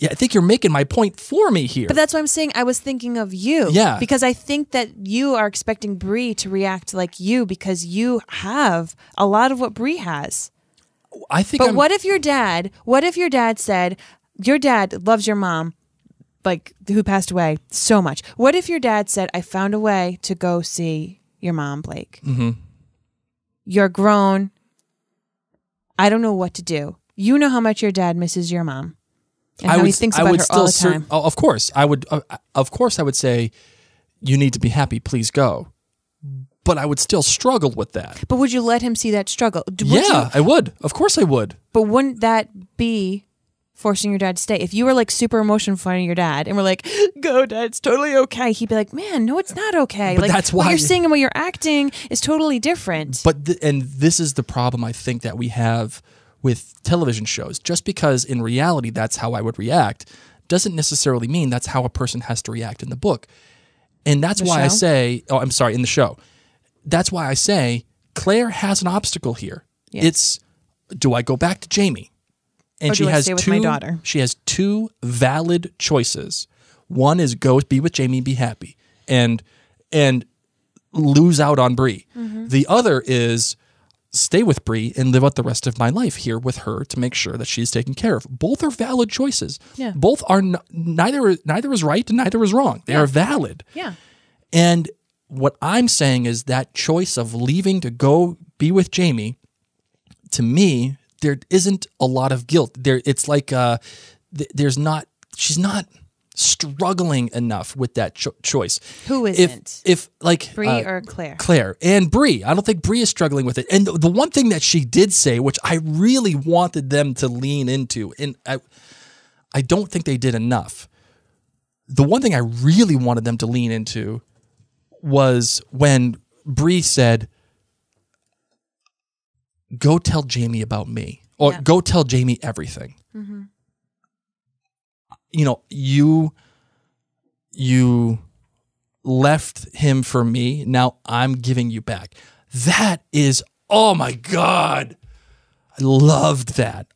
I think you're making my point for me here. But that's why I'm saying I was thinking of you. Yeah. Because I think that you are expecting Bree to react like you because you have a lot of what Bree has. I think. But what if your dad said, your dad loves your mom, who passed away so much. What if your dad said, I found a way to go see your mom, Blake? Mm-hmm. You're grown. I don't know what to do. You know how much your dad misses your mom. And how he thinks about her all the time. Of course, I would. Of course, I would say, you need to be happy. Please go. But I would still struggle with that. But would you let him see that struggle? I would. Of course, I would. But wouldn't that be forcing your dad to stay? If you were super emotional in front of your dad and we're like, go, Dad, it's totally okay. He'd be like, man, no, it's not okay. But that's why what you're saying and what you're acting is totally different. But and this is the problem I think that we have with television shows. Just because in reality that's how I would react doesn't necessarily mean that's how a person has to react in the book. And that's why I say, in the show. That's why I say Claire has an obstacle here. Yes. It's, do I go back to Jamie? And she has stay with my daughter? She has two valid choices. One is go be with Jamie and be happy and lose out on Bree. Mm-hmm. The other is stay with Bree and live out the rest of my life here with her to make sure that she's taken care of. Both are valid choices. Yeah. Both are neither is right and neither is wrong. They are valid. Yeah. And what I'm saying is that choice of leaving to go be with Jamie, to me, there isn't a lot of guilt. It's like she's not struggling enough with that choice. Who isn't? If Bree or Claire? Claire and Bree. I don't think Bree is struggling with it. And the one thing that she did say, which I really wanted them to lean into, and I don't think they did enough. The one thing I really wanted them to lean into was when Bree said, go tell Jamie about me, or go tell Jamie everything. Mm-hmm. You left him for me. Now I'm giving you back. That is Oh my God. I loved that.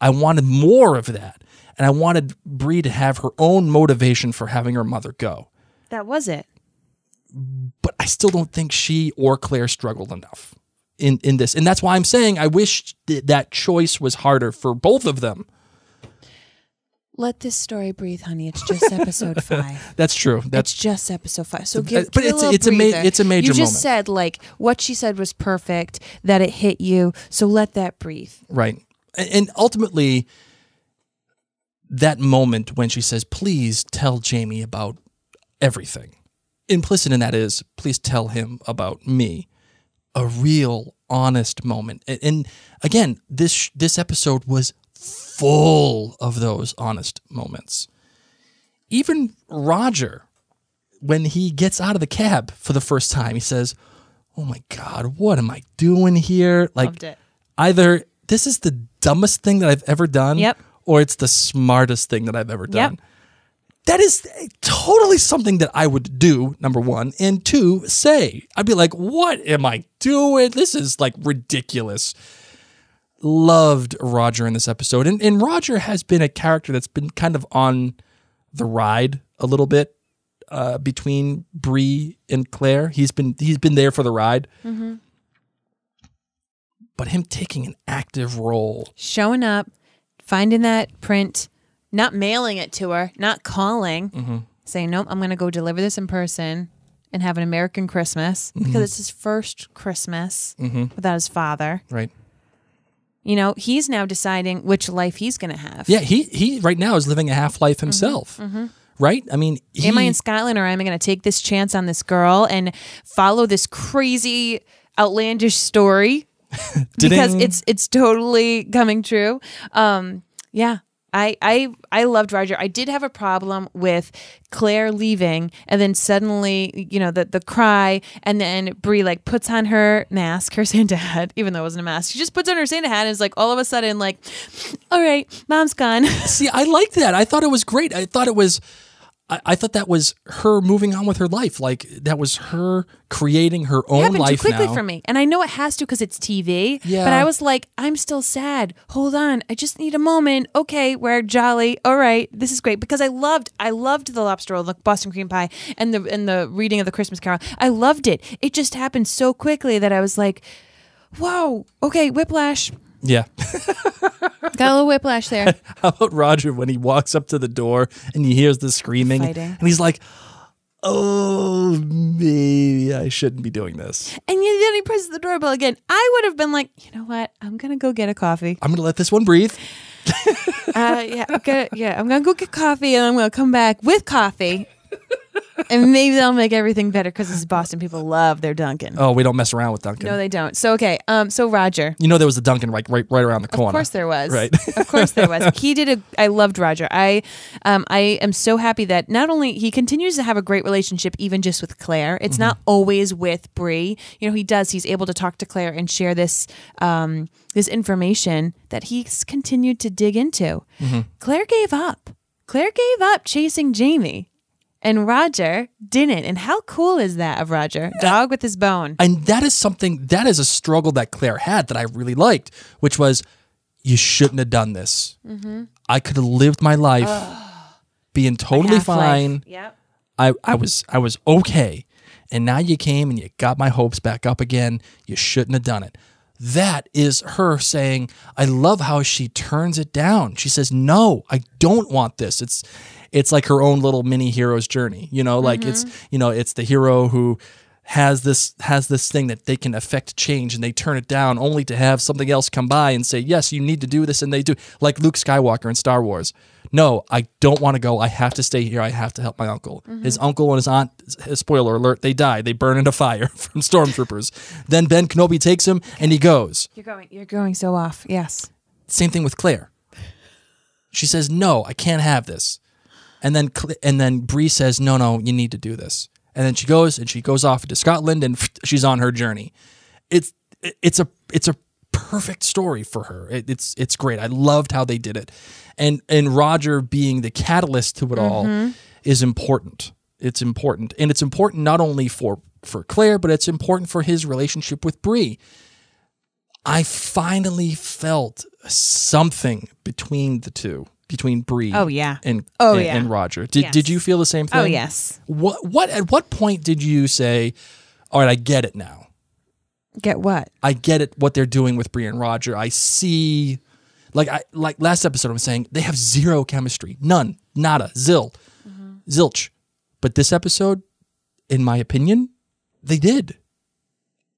I wanted more of that. And I wanted Bree to have her own motivation for having her mother go. That was it. But I still don't think she or Claire struggled enough in this. And that's why I'm saying I wish that choice was harder for both of them. Let this story breathe, honey. It's just episode 5. That's true. It's just episode 5. So but it's a major You just moment. said like what she said was perfect, that it hit you. So let that breathe. Right. And ultimately, that moment when she says, please tell Jamie about everything. Implicit in that is, please tell him about me. A real, honest moment. And again, this episode was full of those honest moments. Even Roger, when he gets out of the cab for the first time, he says, oh my God, what am I doing here? Like, Loved it. Either this is the dumbest thing that I've ever done, Yep. or it's the smartest thing that I've ever done. Yep. That is totally something that I would do, number one. And two, say. I'd be like, what am I doing? This is like ridiculous. Loved Roger in this episode. And Roger has been a character that's been kind of on the ride a little bit between Bree and Claire. He's been there for the ride. Mm-hmm. But him taking an active role. Showing up, finding that print, not mailing it to her, not calling, saying, nope, I'm going to go deliver this in person and have an American Christmas because it's his first Christmas without his father. Right. You know, he's now deciding which life he's going to have. Yeah, he right now is living a half life himself. Right? I mean, am I in Scotland or am I going to take this chance on this girl and follow this crazy, outlandish story? Because it's totally coming true. Yeah. I loved Roger. I did have a problem with Claire leaving and then suddenly, you know, the cry, and then Bree like puts on her mask, her Santa hat, even though it wasn't a mask. She just puts on her Santa hat and is like all of a sudden like, all right, mom's gone. See, I liked that. I thought it was great. I thought that was her moving on with her life. Like that was her creating her own happened life too quickly now. for me, and I know it has to because it's TV. Yeah. But I was like, I'm still sad. Hold on, I just need a moment. Okay, we're jolly. All right, this is great because I loved the lobster roll, the Boston cream pie, and the reading of the Christmas Carol. I loved it. It just happened so quickly that I was like, whoa. Okay, whiplash. Yeah. Got a little whiplash there. How about Roger when he walks up to the door and he hears the screaming Fighting. and he's like, oh, maybe I shouldn't be doing this. And then he presses the doorbell again. I would have been like, you know what? I'm going to go get a coffee. I'm going to let this one breathe. I'm going to go get coffee and I'm going to come back with coffee. And maybe that'll make everything better because this is Boston. People love their Dunkin'. Oh, we don't mess around with Dunkin'. No, they don't. So, okay. So Roger. You know there was a Dunkin' right around the corner. Of course there was. Right. Of course there was. I loved Roger. I am so happy that not only he continues to have a great relationship even just with Claire. It's not always with Bree. You know, he's able to talk to Claire and share this this information that he's continued to dig into. Claire gave up. Claire gave up chasing Jamie. And Roger didn't. And how cool is that of Roger? Dog with his bone. And that is a struggle that Claire had that I really liked, which was, you shouldn't have done this. I could have lived my life being totally fine. Yep. I was okay. And now you came and you got my hopes back up again. You shouldn't have done it. That is her saying, I love how she turns it down. She says, no, I don't want this. It's like her own little mini hero's journey, you know, like it's the hero who has this thing that they can affect change and they turn it down only to have something else come by and say, yes, you need to do this. And they do, like Luke Skywalker in Star Wars. No, I don't want to go. I have to stay here. I have to help my uncle. His uncle and his aunt, spoiler alert, they die. They burn in a fire from stormtroopers. Then Ben Kenobi takes him and he goes. You're going so off. Yes. Same thing with Claire. She says, no, I can't have this. And then Bree says, no, you need to do this. And then she goes off to Scotland and she's on her journey. It's a perfect story for her. It's great. I loved how they did it. And Roger being the catalyst to it all is important. It's important. And it's important not only for for Claire, but it's important for his relationship with Bree. I finally felt something between the two, between Bree and Roger. Did you feel the same thing? Oh, yes. At what point did you say, all right, I get it now? Get what? I get it, what they're doing with Bree and Roger. I see, like last episode I was saying, they have zero chemistry. None. Nada. Zilch. But this episode, in my opinion, they did.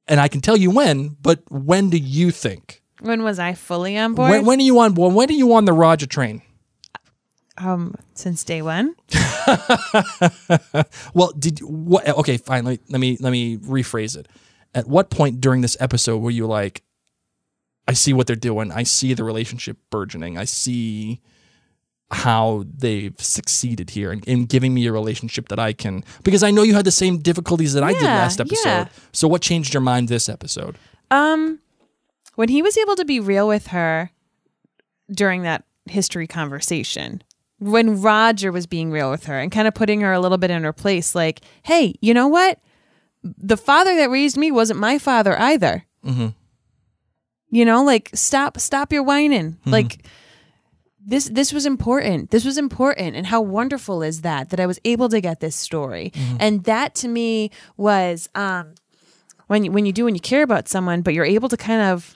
And I can tell you when, but when do you think? When was I fully on board? When are you on the Roger train? Since day one. Well, okay, fine. Let me rephrase it. At what point during this episode were you like, I see what they're doing. I see the relationship burgeoning. I see how they've succeeded here in giving me a relationship that I can, because I know you had the same difficulties that I did last episode. Yeah. So what changed your mind this episode? When he was able to be real with her during that history conversation, when Roger was being real with her and kind of putting her a little bit in her place, like, hey, you know what? The father that raised me wasn't my father either. Mm-hmm. You know, like, stop your whining. Mm-hmm. Like, this was important. This was important. And how wonderful is that I was able to get this story. Mm-hmm. And that to me was when you care about someone, but you're able to kind of,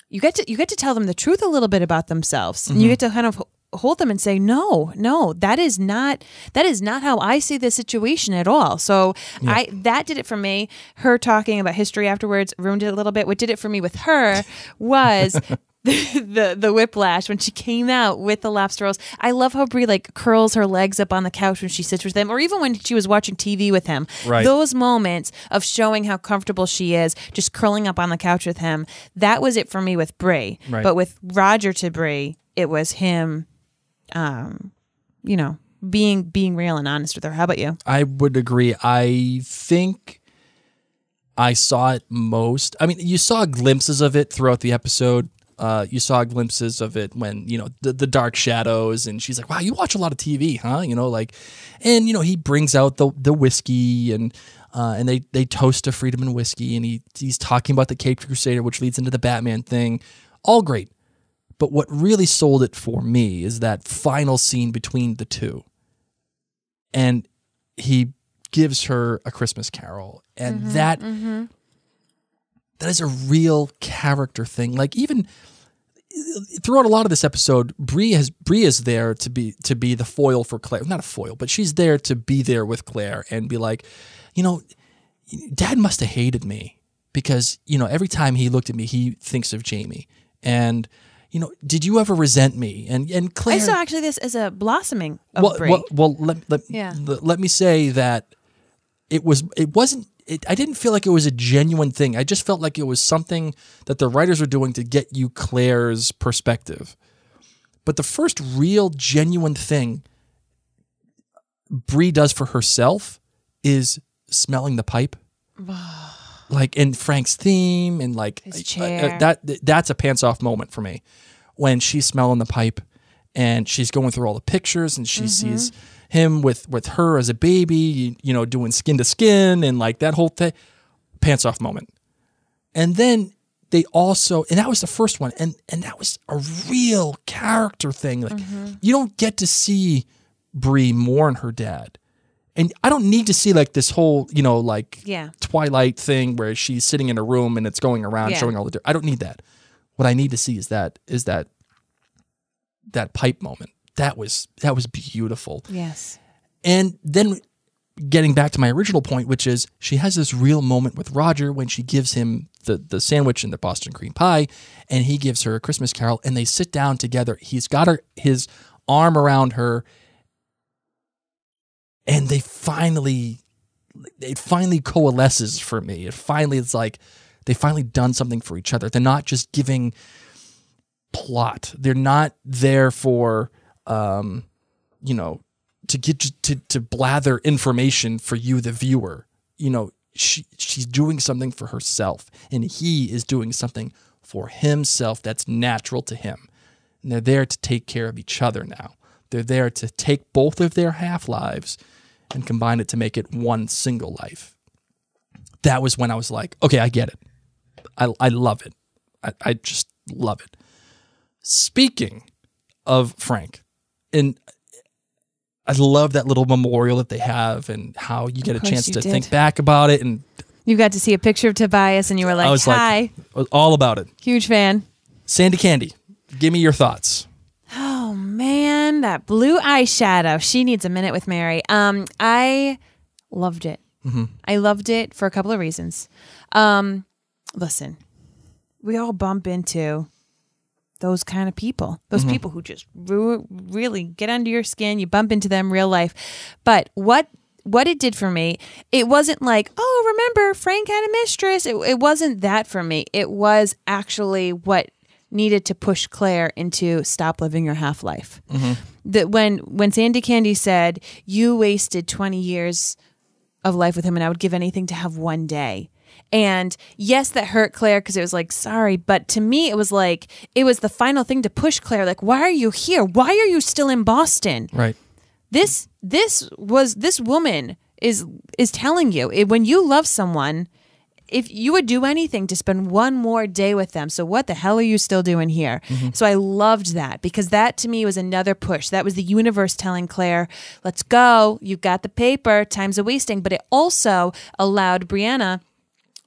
you get to tell them the truth a little bit about themselves. Mm-hmm. And you get to kind of hold them and say, no, that is not how I see the situation at all. So that did it for me. Her talking about history afterwards ruined it a little bit. What did it for me with her was the whiplash when she came out with the lobster rolls. I love how Brie like curls her legs up on the couch when she sits with him, or even when she was watching TV with him. Right. Those moments of showing how comfortable she is, just curling up on the couch with him. That was it for me with Brie. Right. But with Roger to Brie, it was him, being real and honest with her. How about you? I would agree. I think I saw it most. I mean, you saw glimpses of it throughout the episode. You saw glimpses of it when, the dark shadows, and she's like, wow, you watch a lot of TV, huh? And he brings out the whiskey, and they toast to freedom and whiskey, and he's talking about the Caped Crusader, which leads into the Batman thing. All great. But what really sold it for me is that final scene between the two. And he gives her A Christmas Carol. And that is a real character thing. Like, even throughout a lot of this episode, Bree is there to be the foil for Claire. Not a foil, but she's there to be there with Claire and be like, Dad must have hated me because, every time he looked at me, he thinks of Jamie. And, did you ever resent me? And Claire, I saw actually this as a blossoming of Bree. Let me say that it wasn't. I didn't feel like it was a genuine thing. I just felt like it was something that the writers were doing to get you Claire's perspective. But the first real genuine thing Bree does for herself is smelling the pipe. Like in Frank's theme, and like his chair. That's a pants off moment for me when she's smelling the pipe and she's going through all the pictures and she sees him with her as a baby, doing skin to skin and like that whole thing. Pants off moment. And then they also, and that was the first one, and that was a real character thing. Like you don't get to see Bree mourn her dad. And I don't need to see like this whole, Twilight thing where she's sitting in a room and it's going around showing all the. I don't need that. What I need to see is that pipe moment. That was beautiful. Yes. And then getting back to my original point, which is she has this real moment with Roger when she gives him the sandwich and the Boston cream pie, and he gives her A Christmas Carol, and they sit down together. He's got his arm around her. And it finally coalesces for me. It's like they finally done something for each other. They're not just giving plot. They're not there for, to get to blather information for you, the viewer. She's doing something for herself, and he is doing something for himself that's natural to him. And they're there to take care of each other now. They're there to take both of their half-lives and combine it to make it one single life. that was when I was like, okay, I get it. I love it. I just love it. Speaking of Frank, and I love that little memorial that they have and how you get a chance to think back about it. And you got to see a picture of Tobias and you were like, I was hi. Like, all about it. Huge fan. Sandy Candy, give me your thoughts. Oh man, that blue eyeshadow. She needs a minute with Mary. I loved it. Mm-hmm. I loved it for a couple of reasons. Listen, we all bump into those kind of people, those people who just really get under your skin. You bump into them in real life. But what it did for me, it wasn't like, oh, remember Frank had a mistress. It wasn't that for me. It was actually what needed to push Claire into stop living your half life. That when Sandy Candy said, you wasted 20 years of life with him and I would give anything to have one day. And yes, that hurt Claire because it was like, sorry. But to me, it was like, it was the final thing to push Claire. Like, why are you here? Why are you still in Boston? Right. This woman is telling you when you love someone, if you would do anything to spend one more day with them. So what the hell are you still doing here? So I loved that because that to me was another push. That was the universe telling Claire, let's go. You've got the paper. Time's a wasting. But it also allowed Brianna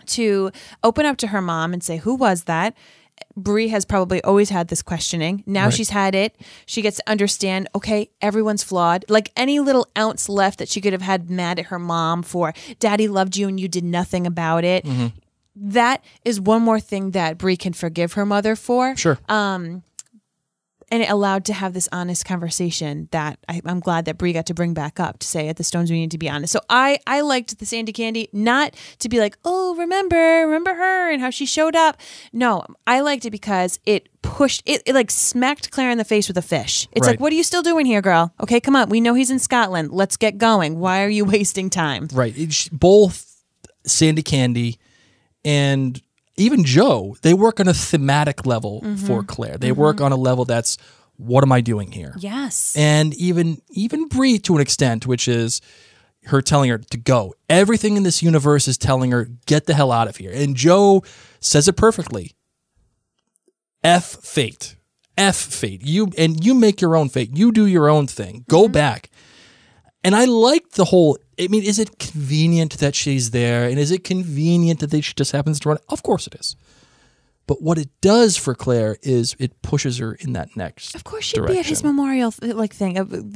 to open up to her mom and say, who was that? Brie has probably always had this questioning. Now she's had it. She gets to understand, okay, everyone's flawed. Like any little ounce left that she could have had mad at her mom for, Daddy loved you and you did nothing about it. That is one more thing that Brie can forgive her mother for. Sure. And it allowed to have this honest conversation that I'm glad that Brie got to bring back up to say at the Stones we need to be honest. So I liked the Sandy Candy, not to be like, oh, remember her and how she showed up. No, I liked it because it pushed, it like smacked Claire in the face with a fish. It's like, what are you still doing here, girl? Okay, come on. We know he's in Scotland. Let's get going. Why are you wasting time? Right. Both Sandy Candy and even Joe, they work on a thematic level for Claire. They work on a level that's, what am I doing here? Yes. And even Brie to an extent, which is her telling her to go. Everything in this universe is telling her, get the hell out of here. And Joe says it perfectly. F fate. F fate. You make your own fate. You do your own thing. Go back. And I like the whole, I mean, is it convenient that she's there? And is it convenient that she just happens to run? Of course it is. But what it does for Claire is it pushes her in that next Of course she'd be at his memorial thing.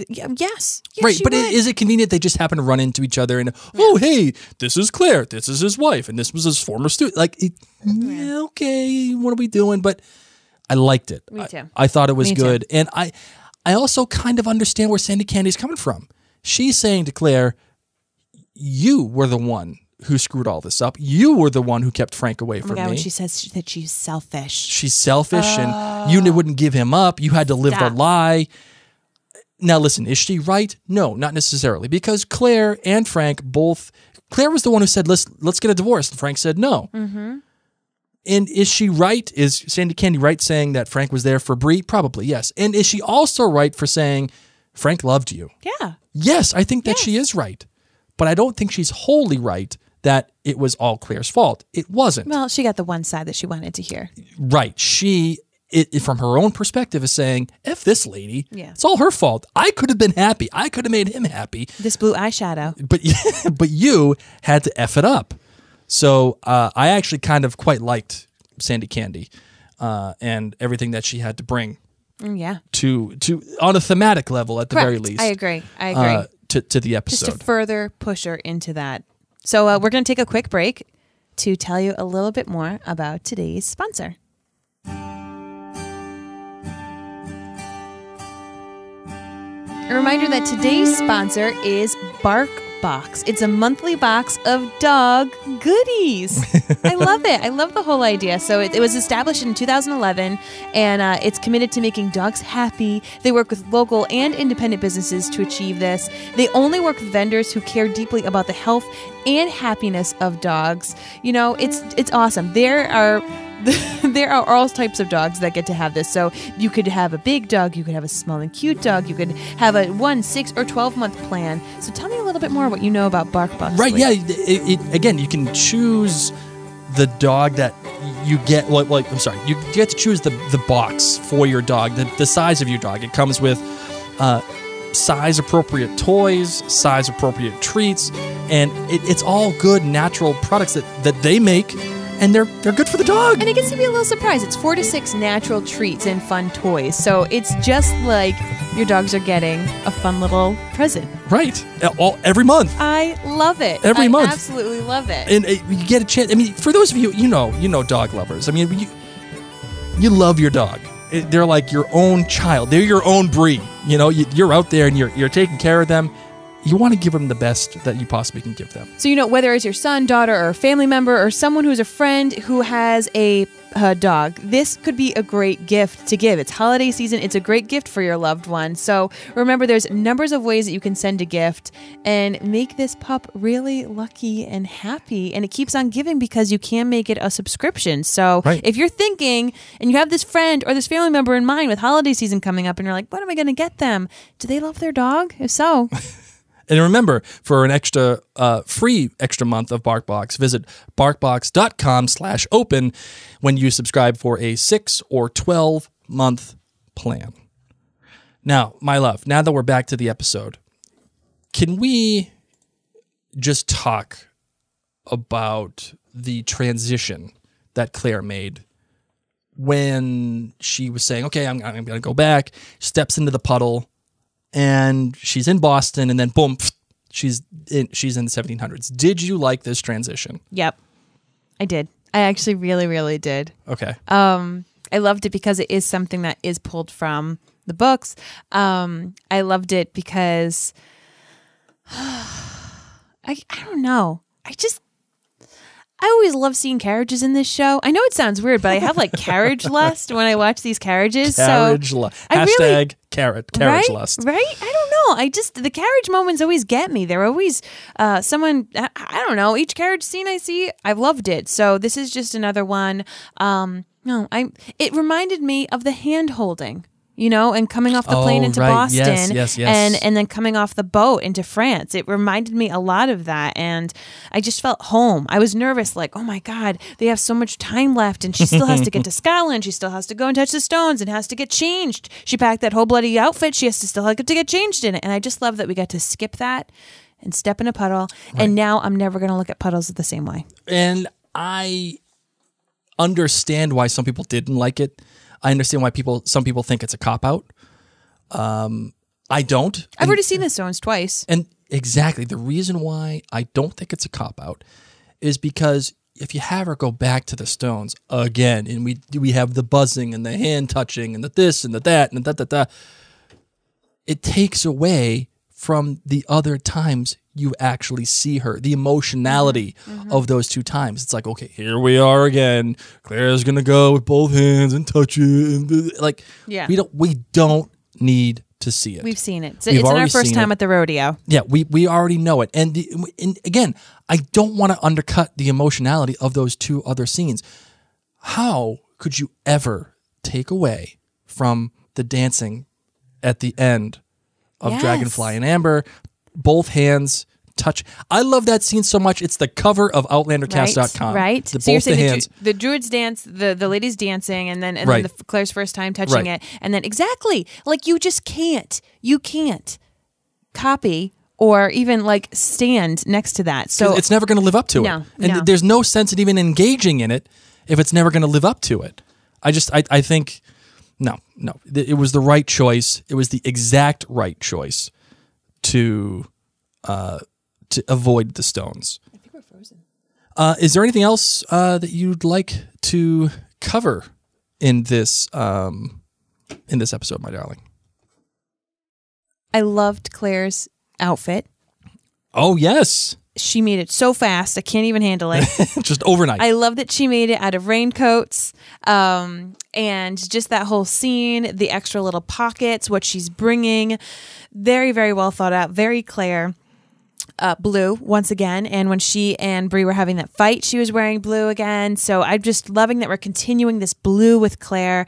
Yes. Right, but is it convenient they just happen to run into each other and, oh, hey, this is Claire. This is his wife. And this was his former student. Like, okay, what are we doing? But I liked it. Me too. I thought it was good. And I also kind of understand where Sandy Candy's coming from. She's saying to Claire, you were the one who screwed all this up. You were the one who kept Frank away from me. When she says that she's selfish. She's selfish and you wouldn't give him up. You had to live the lie. Now listen, is she right? No, not necessarily. Because Claire and Frank both, Claire was the one who said, let's get a divorce. And Frank said no. And is she right? Is Sandy Candy right saying that Frank was there for Brie? Probably, yes. And is she also right for saying Frank loved you? Yeah. Yes, I think that she is right. But I don't think she's wholly right that it was all Claire's fault. It wasn't. Well, she got the one side that she wanted to hear. Right. She, from her own perspective, is saying, F this lady. Yeah. It's all her fault. I could have been happy. I could have made him happy. This blue eyeshadow. But you had to F it up. So I actually kind of quite liked Sandy Candy and everything that she had to bring. Yeah. To on a thematic level at the very least. I agree. To the episode. Just to further push her into that. So we're going to take a quick break to tell you a little bit more about today's sponsor. A reminder that today's sponsor is Bark Box. It's a monthly box of dog goodies. I love it. I love the whole idea. So it was established in 2011, and it's committed to making dogs happy. They work with local and independent businesses to achieve this. They only work with vendors who care deeply about the health and happiness of dogs. You know, it's awesome. There are there are all types of dogs that get to have this. So you could have a big dog, you could have a small and cute dog, you could have a 1, 6, or 12-month plan. So tell me a little bit more what you know about BarkBox. Right, yeah. Again, you can choose the dog that you get. You get to choose the box for your dog, the size of your dog. It comes with size-appropriate toys, size-appropriate treats, and it's all good natural products that they make, and they're good for the dog. And it gets to be a little surprise. It's 4 to 6 natural treats and fun toys. So it's just like your dogs are getting a fun little present. Right. Every month. I love it. Every month. I absolutely love it. And you get a chance. I mean, for those of you, you know dog lovers. I mean, you love your dog. They're like your own child. They're your own breed. You know, you're out there and you're taking care of them. You want to give them the best that you possibly can give them. So, whether it's your son, daughter, or a family member, or someone who's a friend who has a dog, this could be a great gift to give. It's holiday season. It's a great gift for your loved one. So remember, there's numbers of ways that you can send a gift and make this pup really lucky and happy. And it keeps on giving because you can make it a subscription. So if you're thinking and you have this friend or this family member in mind with holiday season coming up and you're like, what am I going to get them? Do they love their dog? If so... And remember, for an extra free extra month of BarkBox, visit barkbox.com/open when you subscribe for a 6 or 12-month plan. Now, my love, now that we're back to the episode, can we just talk about the transition that Claire made when she was saying, okay, I'm going to go back, steps into the puddle, and she's in Boston, and then boom, she's in the 1700s. Did you like this transition? Yep, I did. I actually really, really did. Okay. I loved it because it is something that is pulled from the books. I loved it because I don't know. I always love seeing carriages in this show. I know it sounds weird, but I have like carriage lust when I watch these carriages. Carriage lust. Hashtag carriage lust. Right? I don't know. The carriage moments always get me. They're always someone, I don't know, each carriage scene I see, I've loved it. So this is just another one. It reminded me of the hand holding. And coming off the plane into Boston yes. and then coming off the boat into France. It reminded me a lot of that. And I just felt home. I was nervous, like, oh my God, they have so much time left and she still has to get to Scotland. She still has to go and touch the stones and has to get changed. She packed that whole bloody outfit. She has to still have to get changed in it. And I just love that we got to skip that and step in a puddle. Right. And now I'm never going to look at puddles the same way. And I understand why some people didn't like it. I understand why some people think it's a cop-out. I don't. I've already seen the stones twice. And exactly. The reason why I don't think it's a cop-out is because if you have her go back to the stones again, and we have the buzzing and the hand touching and the this and the that and the da, it takes away from the other times you actually see her, the emotionality of those two times. It's like, okay, here we are again. Claire's gonna go with both hands and touch it, and we don't need to see it. We've seen it. It's our first time at the rodeo. Yeah, we already know it. And again, I don't want to undercut the emotionality of those two other scenes. How could you ever take away from the dancing at the end of Dragonfly and Amber? Both hands touch. I love that scene so much. It's the cover of OutlanderCast.com. Right. So you're saying the druids dance, the ladies dancing, and then Claire's first time touching it, and then exactly like you can't copy or even like stand next to that. So it's never going to live up to it. And there's no sense in even engaging in it if it's never going to live up to it. I think no. It was the right choice. It was the exact right choice to avoid the stones. I think we're frozen. Is there anything else that you'd like to cover in this episode, my darling? I loved Claire's outfit. Oh, yes. She made it so fast, I can't even handle it. Just overnight. I love that she made it out of raincoats, and just that whole scene, the extra little pockets, what she's bringing. Very, very well thought out, very Claire. blue once again. And when she and Brie were having that fight, she was wearing blue again. So I'm just loving that we're continuing this blue with Claire.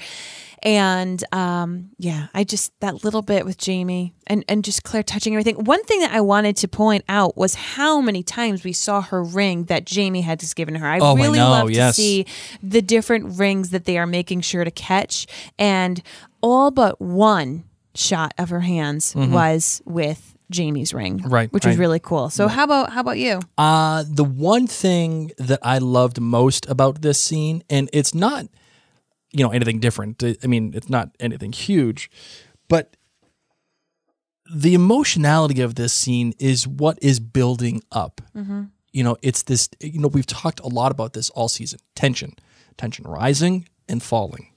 And I just, that little bit with Jamie and just Claire touching everything. One thing that I wanted to point out was how many times we saw her ring that Jamie had just given her. I really love to see the different rings that they are making sure to catch. And all but one shot of her hands was with Jamie's ring, which was really cool. So how about you? The one thing that I loved most about this scene, and it's not anything different. I mean, it's not anything huge, but the emotionality of this scene is what is building up. It's this, we've talked a lot about this all season. Tension rising and falling.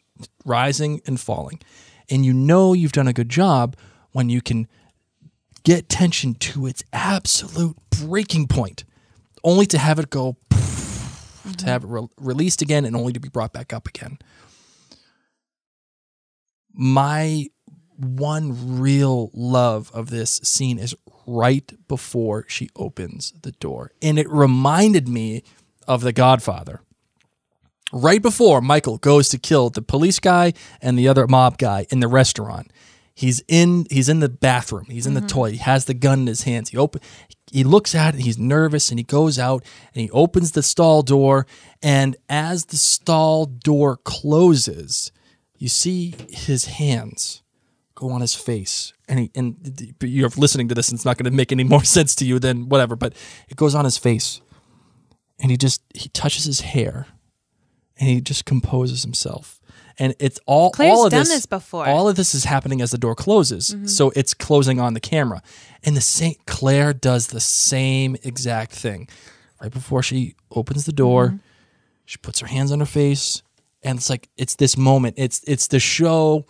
And you've done a good job when you can get tension to its absolute breaking point, only to have it go, to have it released again and only to be brought back up again. My one real love of this scene is right before she opens the door. And it reminded me of The Godfather. Right before Michael goes to kill the police guy and the other mob guy in the restaurant, he's in the bathroom. He's in the toilet. He has the gun in his hands. He looks at it. He's nervous, and he goes out and he opens the stall door. And as the stall door closes, you see his hands go on his face, and you're listening to this, and it's not going to make any more sense to you than whatever. But it goes on his face, and he touches his hair, and he just composes himself. And it's Claire's all of done this before. All of this is happening as the door closes, so it's closing on the camera. And Claire does the same exact thing right before she opens the door. She puts her hands on her face. And it's this moment. It's the show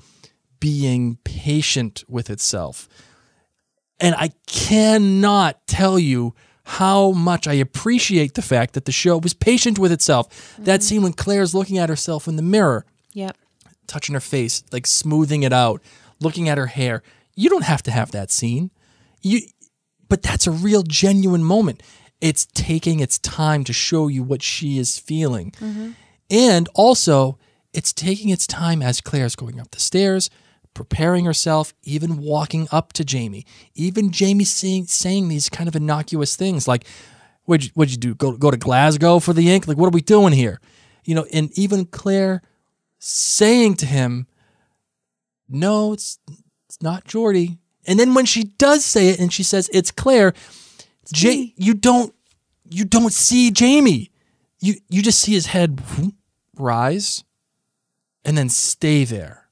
being patient with itself. And I cannot tell you how much I appreciate the fact that the show was patient with itself. That scene when Claire's looking at herself in the mirror, touching her face, smoothing it out, looking at her hair. You don't have to have that scene. But that's a real genuine moment. It's taking its time to show you what she is feeling. And also, it's taking its time as Claire's going up the stairs, preparing herself, even walking up to Jamie. Even Jamie saying these kind of innocuous things like, what'd you do? Go to Glasgow for the ink? What are we doing here? And even Claire saying to him, no, it's not Geordie. And then when she does say it and she says, it's Claire, you don't see Jamie. You just see his head rise and then stay there.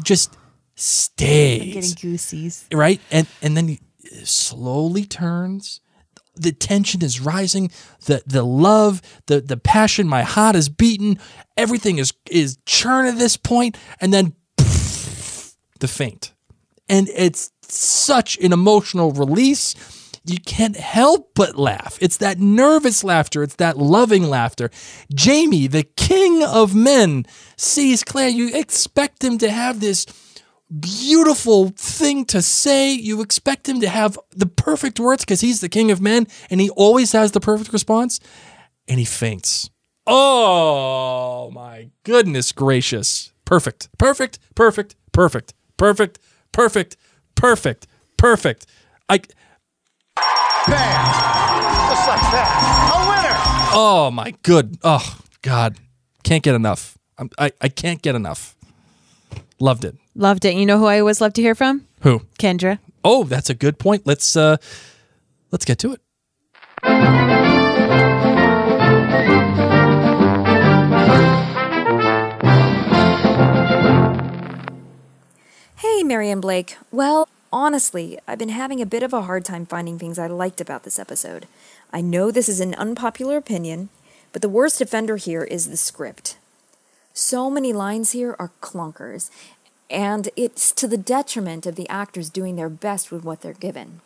Just stays. I'm getting goosies. Right? And then he slowly turns. The tension is rising. The love, the passion, my heart is beating. Everything is churn at this point. And then the faint. And it's such an emotional release. You can't help but laugh. It's that nervous laughter. It's that loving laughter. Jamie, the king of men, sees Claire. You expect him to have this beautiful thing to say. You expect him to have the perfect words because he's the king of men and he always has the perfect response. And he faints. Oh, my goodness gracious. Perfect. Perfect. Perfect. Perfect. Perfect. Perfect. Perfect. Perfect. Bam! Just like that. A winner! Oh, my good. Oh, God. Can't get enough. I can't get enough. Loved it. Loved it. You know who I always love to hear from? Who? Kendra. Oh, that's a good point. Let's get to it. Hey, Mary and Blake. Well, honestly, I've been having a bit of a hard time finding things I liked about this episode. I know this is an unpopular opinion, but the worst offender here is the script. So many lines here are clunkers, and it's to the detriment of the actors doing their best with what they're given.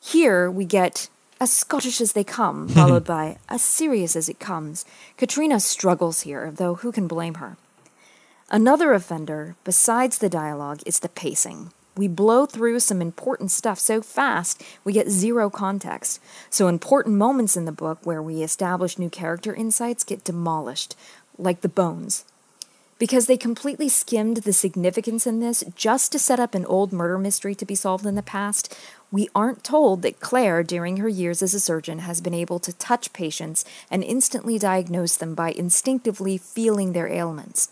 Here we get as Scottish as they come, followed by as serious as it comes. Katrina struggles here, though who can blame her? Another offender, besides the dialogue, is the pacing. We blow through some important stuff so fast we get zero context. So important moments in the book where we establish new character insights get demolished, like the bones. Because they completely skimmed the significance in this just to set up an old murder mystery to be solved in the past, we aren't told that Claire, during her years as a surgeon, has been able to touch patients and instantly diagnose them by instinctively feeling their ailments.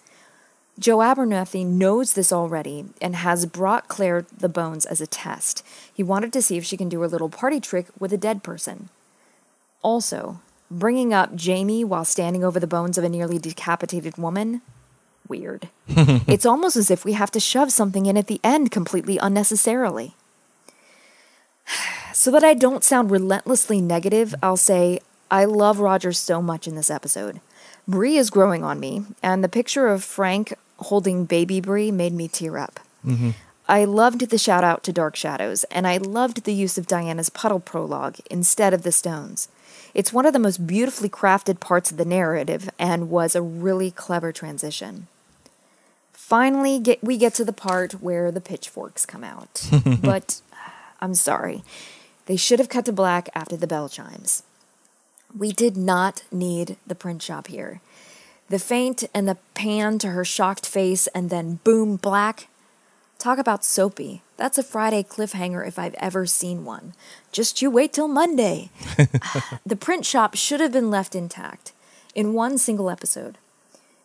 Joe Abernathy knows this already and has brought Claire the bones as a test. He wanted to see if she can do her little party trick with a dead person. Also, bringing up Jamie while standing over the bones of a nearly decapitated woman? Weird. It's almost as if we have to shove something in at the end completely unnecessarily. So that I don't sound relentlessly negative, I'll say I love Roger so much in this episode. Bree is growing on me, and the picture of Frank holding baby Bree made me tear up. Mm-hmm. I loved the shout out to Dark Shadows, and I loved the use of Diana's puddle prologue instead of the stones. It's one of the most beautifully crafted parts of the narrative and was a really clever transition. Finally, we get to the part where the pitchforks come out. But I'm sorry. They should have cut to black after the bell chimes. We did not need the print shop here. The feint and the pan to her shocked face and then boom, black. Talk about soapy. That's a Friday cliffhanger if I've ever seen one. Just you wait till Monday. The print shop should have been left intact in one single episode.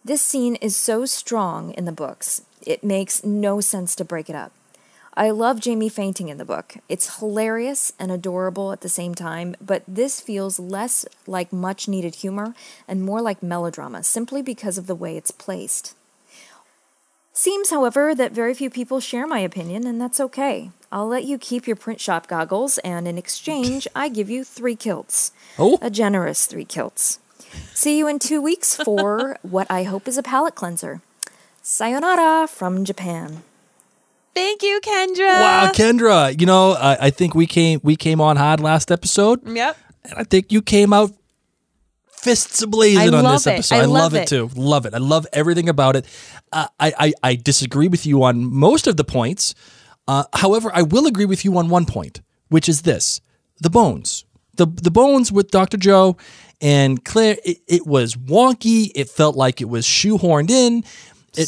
This scene is so strong in the books, it makes no sense to break it up. I love Jamie fainting in the book. It's hilarious and adorable at the same time, but this feels less like much-needed humor and more like melodrama, simply because of the way it's placed. Seems, however, that very few people share my opinion, and that's okay. I'll let you keep your print shop goggles, and in exchange, I give you 3 kilts. Oh. A generous 3 kilts. See you in 2 weeks for what I hope is a palate cleanser. Sayonara from Japan. Thank you, Kendra. Wow, Kendra. You know, I think we came on hard last episode. Yep. And I think you came out fists ablazing on this episode. I love it too. Love it. I love everything about it. I disagree with you on most of the points. However, I will agree with you on one point, which is this. The bones. The bones with Dr. Joe and Claire, it was wonky. It felt like it was shoehorned in.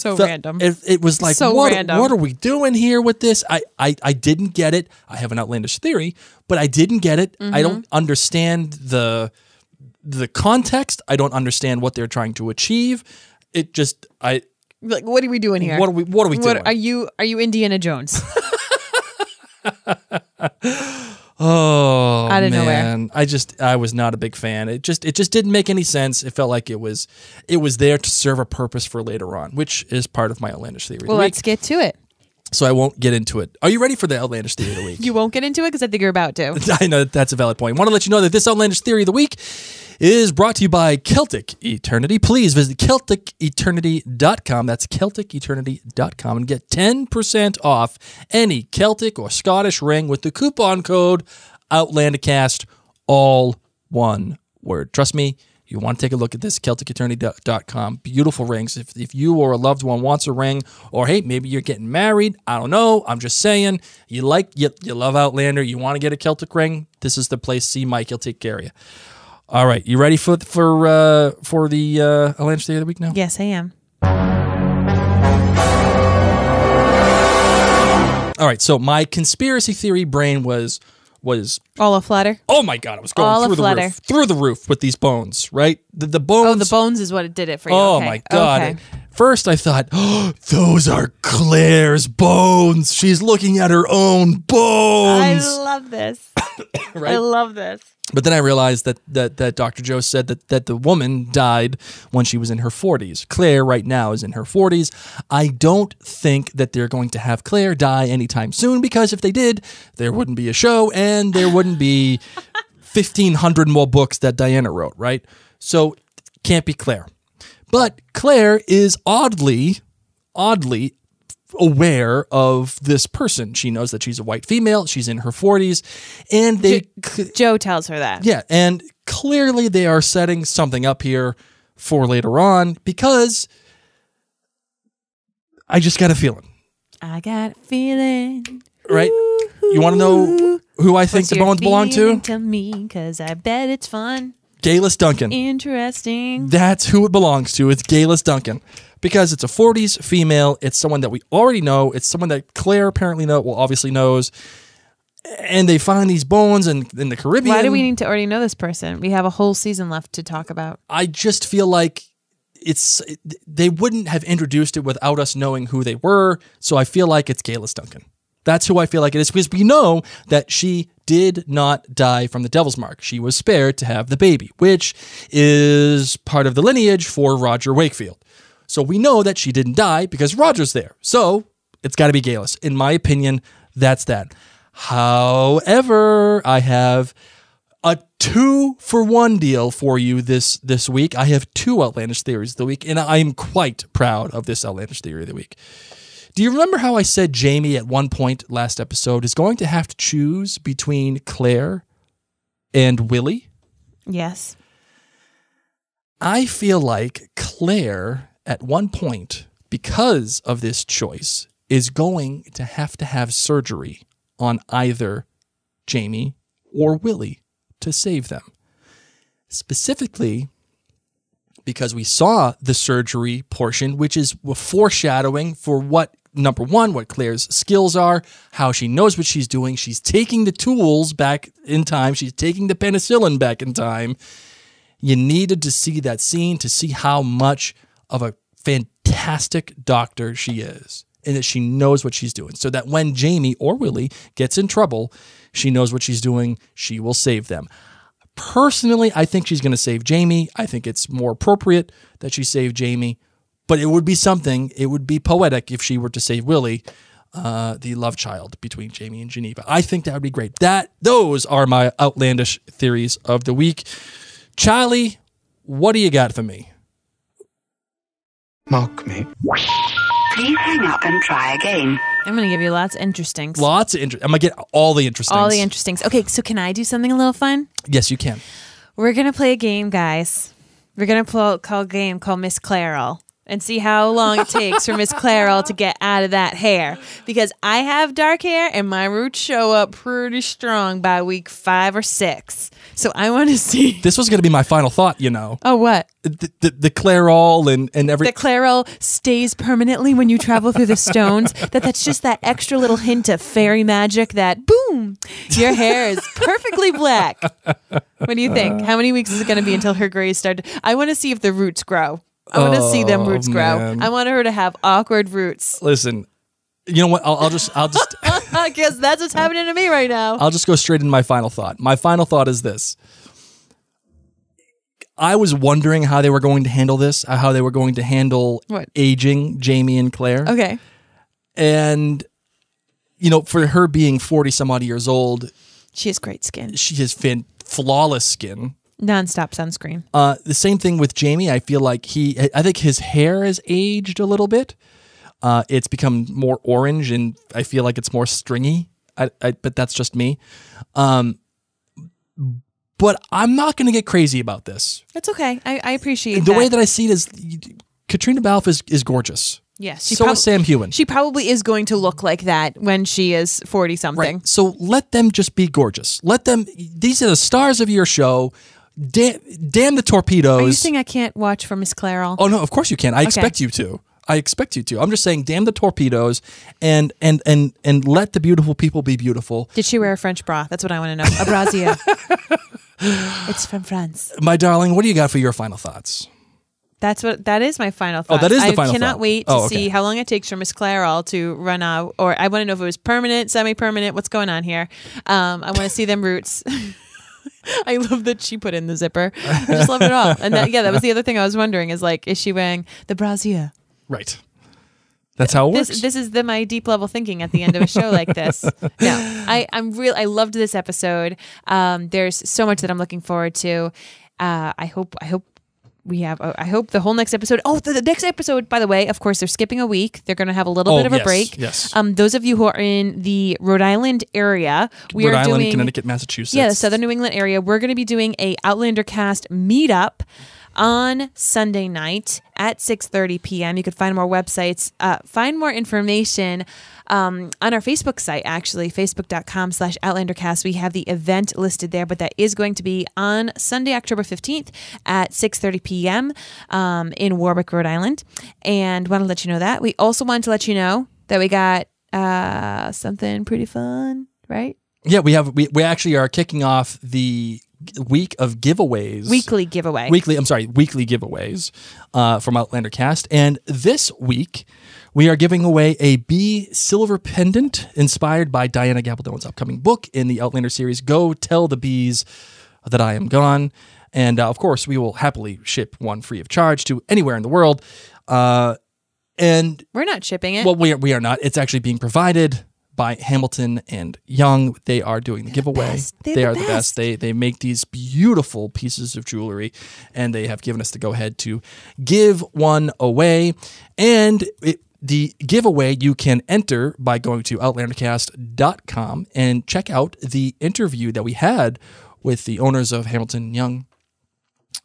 Random. It was like, so what random. What are we doing here with this? I didn't get it. I have an outlandish theory, but I didn't get it. Mm-hmm. I don't understand the context. I don't understand what they're trying to achieve. It just Like, what are we doing here? What are we doing? Are you Indiana Jones? Oh, out of man. I was not a big fan. It just didn't make any sense. It felt like it was there to serve a purpose for later on, which is part of my outlandish theory of the week. Let's get to it. So I won't get into it. Are you ready for the outlandish theory of the week? You won't get into it because I think you're about to. I know that's a valid point. I want to let you know that this outlandish theory of the week is brought to you by Celtic Eternity. Please visit CelticEternity.com. That's CelticEternity.com and get 10% off any Celtic or Scottish ring with the coupon code OutlanderCast, all one word. Trust me, you want to take a look at this, CelticEternity.com. Beautiful rings. If you or a loved one wants a ring, or hey, maybe you're getting married, I don't know. I'm just saying, you love Outlander, you want to get a Celtic ring, this is the place. See Mike, he'll take care of you. All right, you ready for the outlandish theory of the week now? Yes, I am. All right, so my conspiracy theory brain was all aflutter. Oh my god, I was going through the roof with these bones, right? The bones. Oh, the bones is what did it for you. Oh okay. my god. Okay. First I thought, oh, those are Claire's bones. She's looking at her own bones. I love this. Right? I love this. But then I realized that Dr. Joe said that the woman died when she was in her 40s. Claire right now is in her 40s. I don't think that they're going to have Claire die anytime soon, because if they did, there wouldn't be a show and there wouldn't be 1,500 more books that Diana wrote, right? So can't be Claire. But Claire is oddly aware of this person. She knows that she's a white female. She's in her 40s. And Joe tells her that. Yeah, and clearly they are setting something up here for later on, because I just got a feeling. I got a feeling. Right? You want to know who I think the bones belong to? Tell me, because I bet it's fun. Gayless Duncan. Interesting. That's who it belongs to. It's Gayless Duncan. Because it's a 40s female. It's someone that we already know. It's someone that Claire apparently obviously knows. And they find these bones in the Caribbean. Why do we need to already know this person? We have a whole season left to talk about. I just feel like they wouldn't have introduced it without us knowing who they were. So I feel like it's Gayless Duncan. That's who I feel like it is, because we know that she did not die from the Devil's Mark. She was spared to have the baby, which is part of the lineage for Roger Wakefield. So we know that she didn't die because Roger's there. So it's got to be Gayless. In my opinion, that's that. However, I have a 2-for-1 deal for you this week. I have 2 outlandish theories of the week, and I'm quite proud of this outlandish theory of the week. Do you remember how I said Jamie at one point last episode is going to have to choose between Claire and Willie? Yes. I feel like Claire at one point, because of this choice, is going to have surgery on either Jamie or Willie to save them. Specifically, because we saw the surgery portion, which is foreshadowing for what, number one, what Claire's skills are, how she knows what she's doing. She's taking the tools back in time. She's taking the penicillin back in time. You needed to see that scene to see how much of a fantastic doctor she is, and that she knows what she's doing, so that when Jamie or Willie gets in trouble, she knows what she's doing. She will save them. Personally, I think she's going to save Jamie. I think it's more appropriate that she save Jamie, but it would be something. It would be poetic if she were to save Willie, the love child between Jamie and Geneva. I think that would be great. Those are my outlandish theories of the week. Charlie, what do you got for me? Mock me. Please hang up and try again. I'm going to give you lots of interestings. I'm going to get all the interestings. All the interestings. Okay, so can I do something a little fun? Yes, you can. We're going to play a game, guys. We're going to call a game called Miss Clairol and see how long it takes for Miss Clairol to get out of that hair. Because I have dark hair and my roots show up pretty strong by week 5 or 6. So I want to see. This was going to be my final thought, you know. Oh, what? The Clairol and every. The Clairol stays permanently when you travel through the stones. That's just that extra little hint of fairy magic that, boom, your hair is perfectly black. What do you think? How many weeks is it going to be until her grays start? I want to see if the roots grow. I want to see them roots grow. Man. I want her to have awkward roots. Listen, you know what? I'll just. Because that's what's happening to me right now. I'll just go straight into my final thought. My final thought is this. I was wondering how they were going to handle this, how they were going to handle aging Jamie and Claire. Okay. And, you know, for her being 40 some odd years old. She has great skin. She has flawless skin. Non-stop sunscreen. The same thing with Jamie. I feel like I think his hair has aged a little bit. It's become more orange, and I feel like it's more stringy. But that's just me. But I'm not going to get crazy about this. That's okay. I appreciate the way that I see it is Katrina Balfe is gorgeous. Yes. So is Sam Heughan. She probably is going to look like that when she is 40-something. Right. So let them just be gorgeous. These are the stars of your show. Damn the torpedoes. Are you saying I can't watch for Miss Clairol? Oh, no, of course you can. I expect you to. I'm just saying, damn the torpedoes and let the beautiful people be beautiful. Did she wear a French bra? That's what I want to know. A brassiere. It's from France. My darling, what do you got for your final thoughts? That is my final thought. Oh, that is the final thought. I cannot wait to see how long it takes for Miss Clairol to run out, or I want to know if it was permanent, semi-permanent, what's going on here. I want to see them roots. I love that she put in the zipper. I just love it all. And that was the other thing I was wondering is is she wearing the brassiere? Right. That's how it works. This is my deep level thinking at the end of a show like this. No, I loved this episode. There's so much that I'm looking forward to. I hope the whole next episode. Oh, the next episode, by the way, of course, they're skipping a week. They're going to have a little bit of a break. Yes. Those of you who are in the Rhode Island area, Rhode Island, Connecticut, Massachusetts. Yeah, the Southern New England area. We're going to be doing a Outlander cast meetup. on Sunday night at 6:30 p.m. You could find more websites, find more information on our Facebook site, actually, facebook.com/OutlanderCast. We have the event listed there, but that is going to be on Sunday, October 15th at 6:30 p.m. In Warwick, Rhode Island. And want to let you know that. We also want to let you know that we got something pretty fun, right? Yeah, we actually are kicking off the week of giveaways. Weekly giveaways from Outlander Cast. And this week, we are giving away a bee silver pendant inspired by Diana Gabaldon's upcoming book in the Outlander series, Go Tell the Bees That I Am Gone. And of course, we will happily ship one free of charge to anywhere in the world. And we're not shipping it. Well, we are not. It's actually being provided by Hamilton and Young. They are doing the giveaway. They are the best. They make these beautiful pieces of jewelry, and they have given us the go-ahead to give one away. And the giveaway you can enter by going to outlandercast.com and check out the interview that we had with the owners of Hamilton and Young.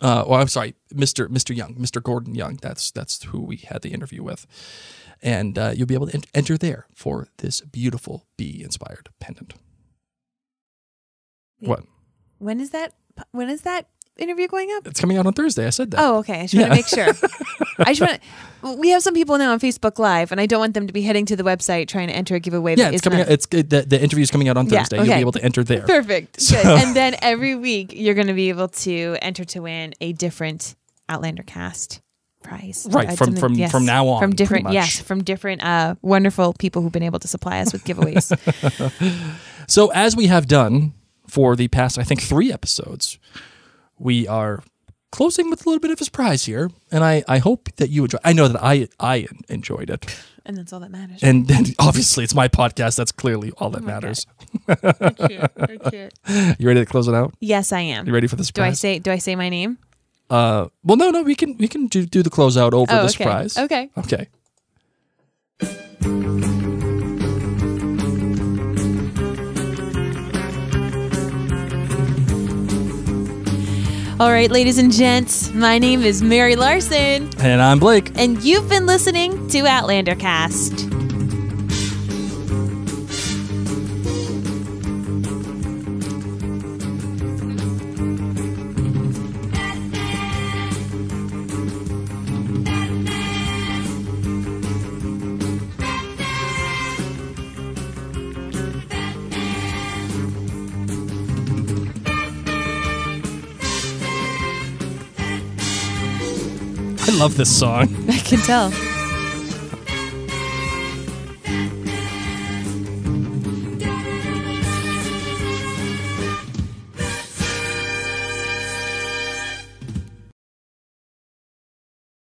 Mr. Young, Mr. Gordon Young. That's who we had the interview with. And you'll be able to enter there for this beautiful bee-inspired pendant. Wait, what? When is that interview going up? It's coming out on Thursday. I said that. Oh, okay. I just want to make sure. We have some people now on Facebook Live, and I don't want them to be heading to the website trying to enter a giveaway. Yeah, it's coming out. The interview is coming out on Thursday. Okay. You'll be able to enter there. Perfect. So. Good. And then every week you're going to be able to enter to win a different Outlander Cast prize. Right, from now on. From different wonderful people who've been able to supply us with giveaways. So as we have done for the past, I think, 3 episodes, we are closing with a little bit of a surprise here, and I hope that you enjoy. I know that I enjoyed it. And that's all that matters. And then obviously it's my podcast. That's clearly all that matters. I can't. You ready to close it out? Yes, I am. You ready for the surprise? Do I say my name? Well, no, we can do the closeout over the surprise. Okay. All right, ladies and gents, my name is Mary Larson. And I'm Blake. And you've been listening to Outlander Cast. I love this song. I can tell.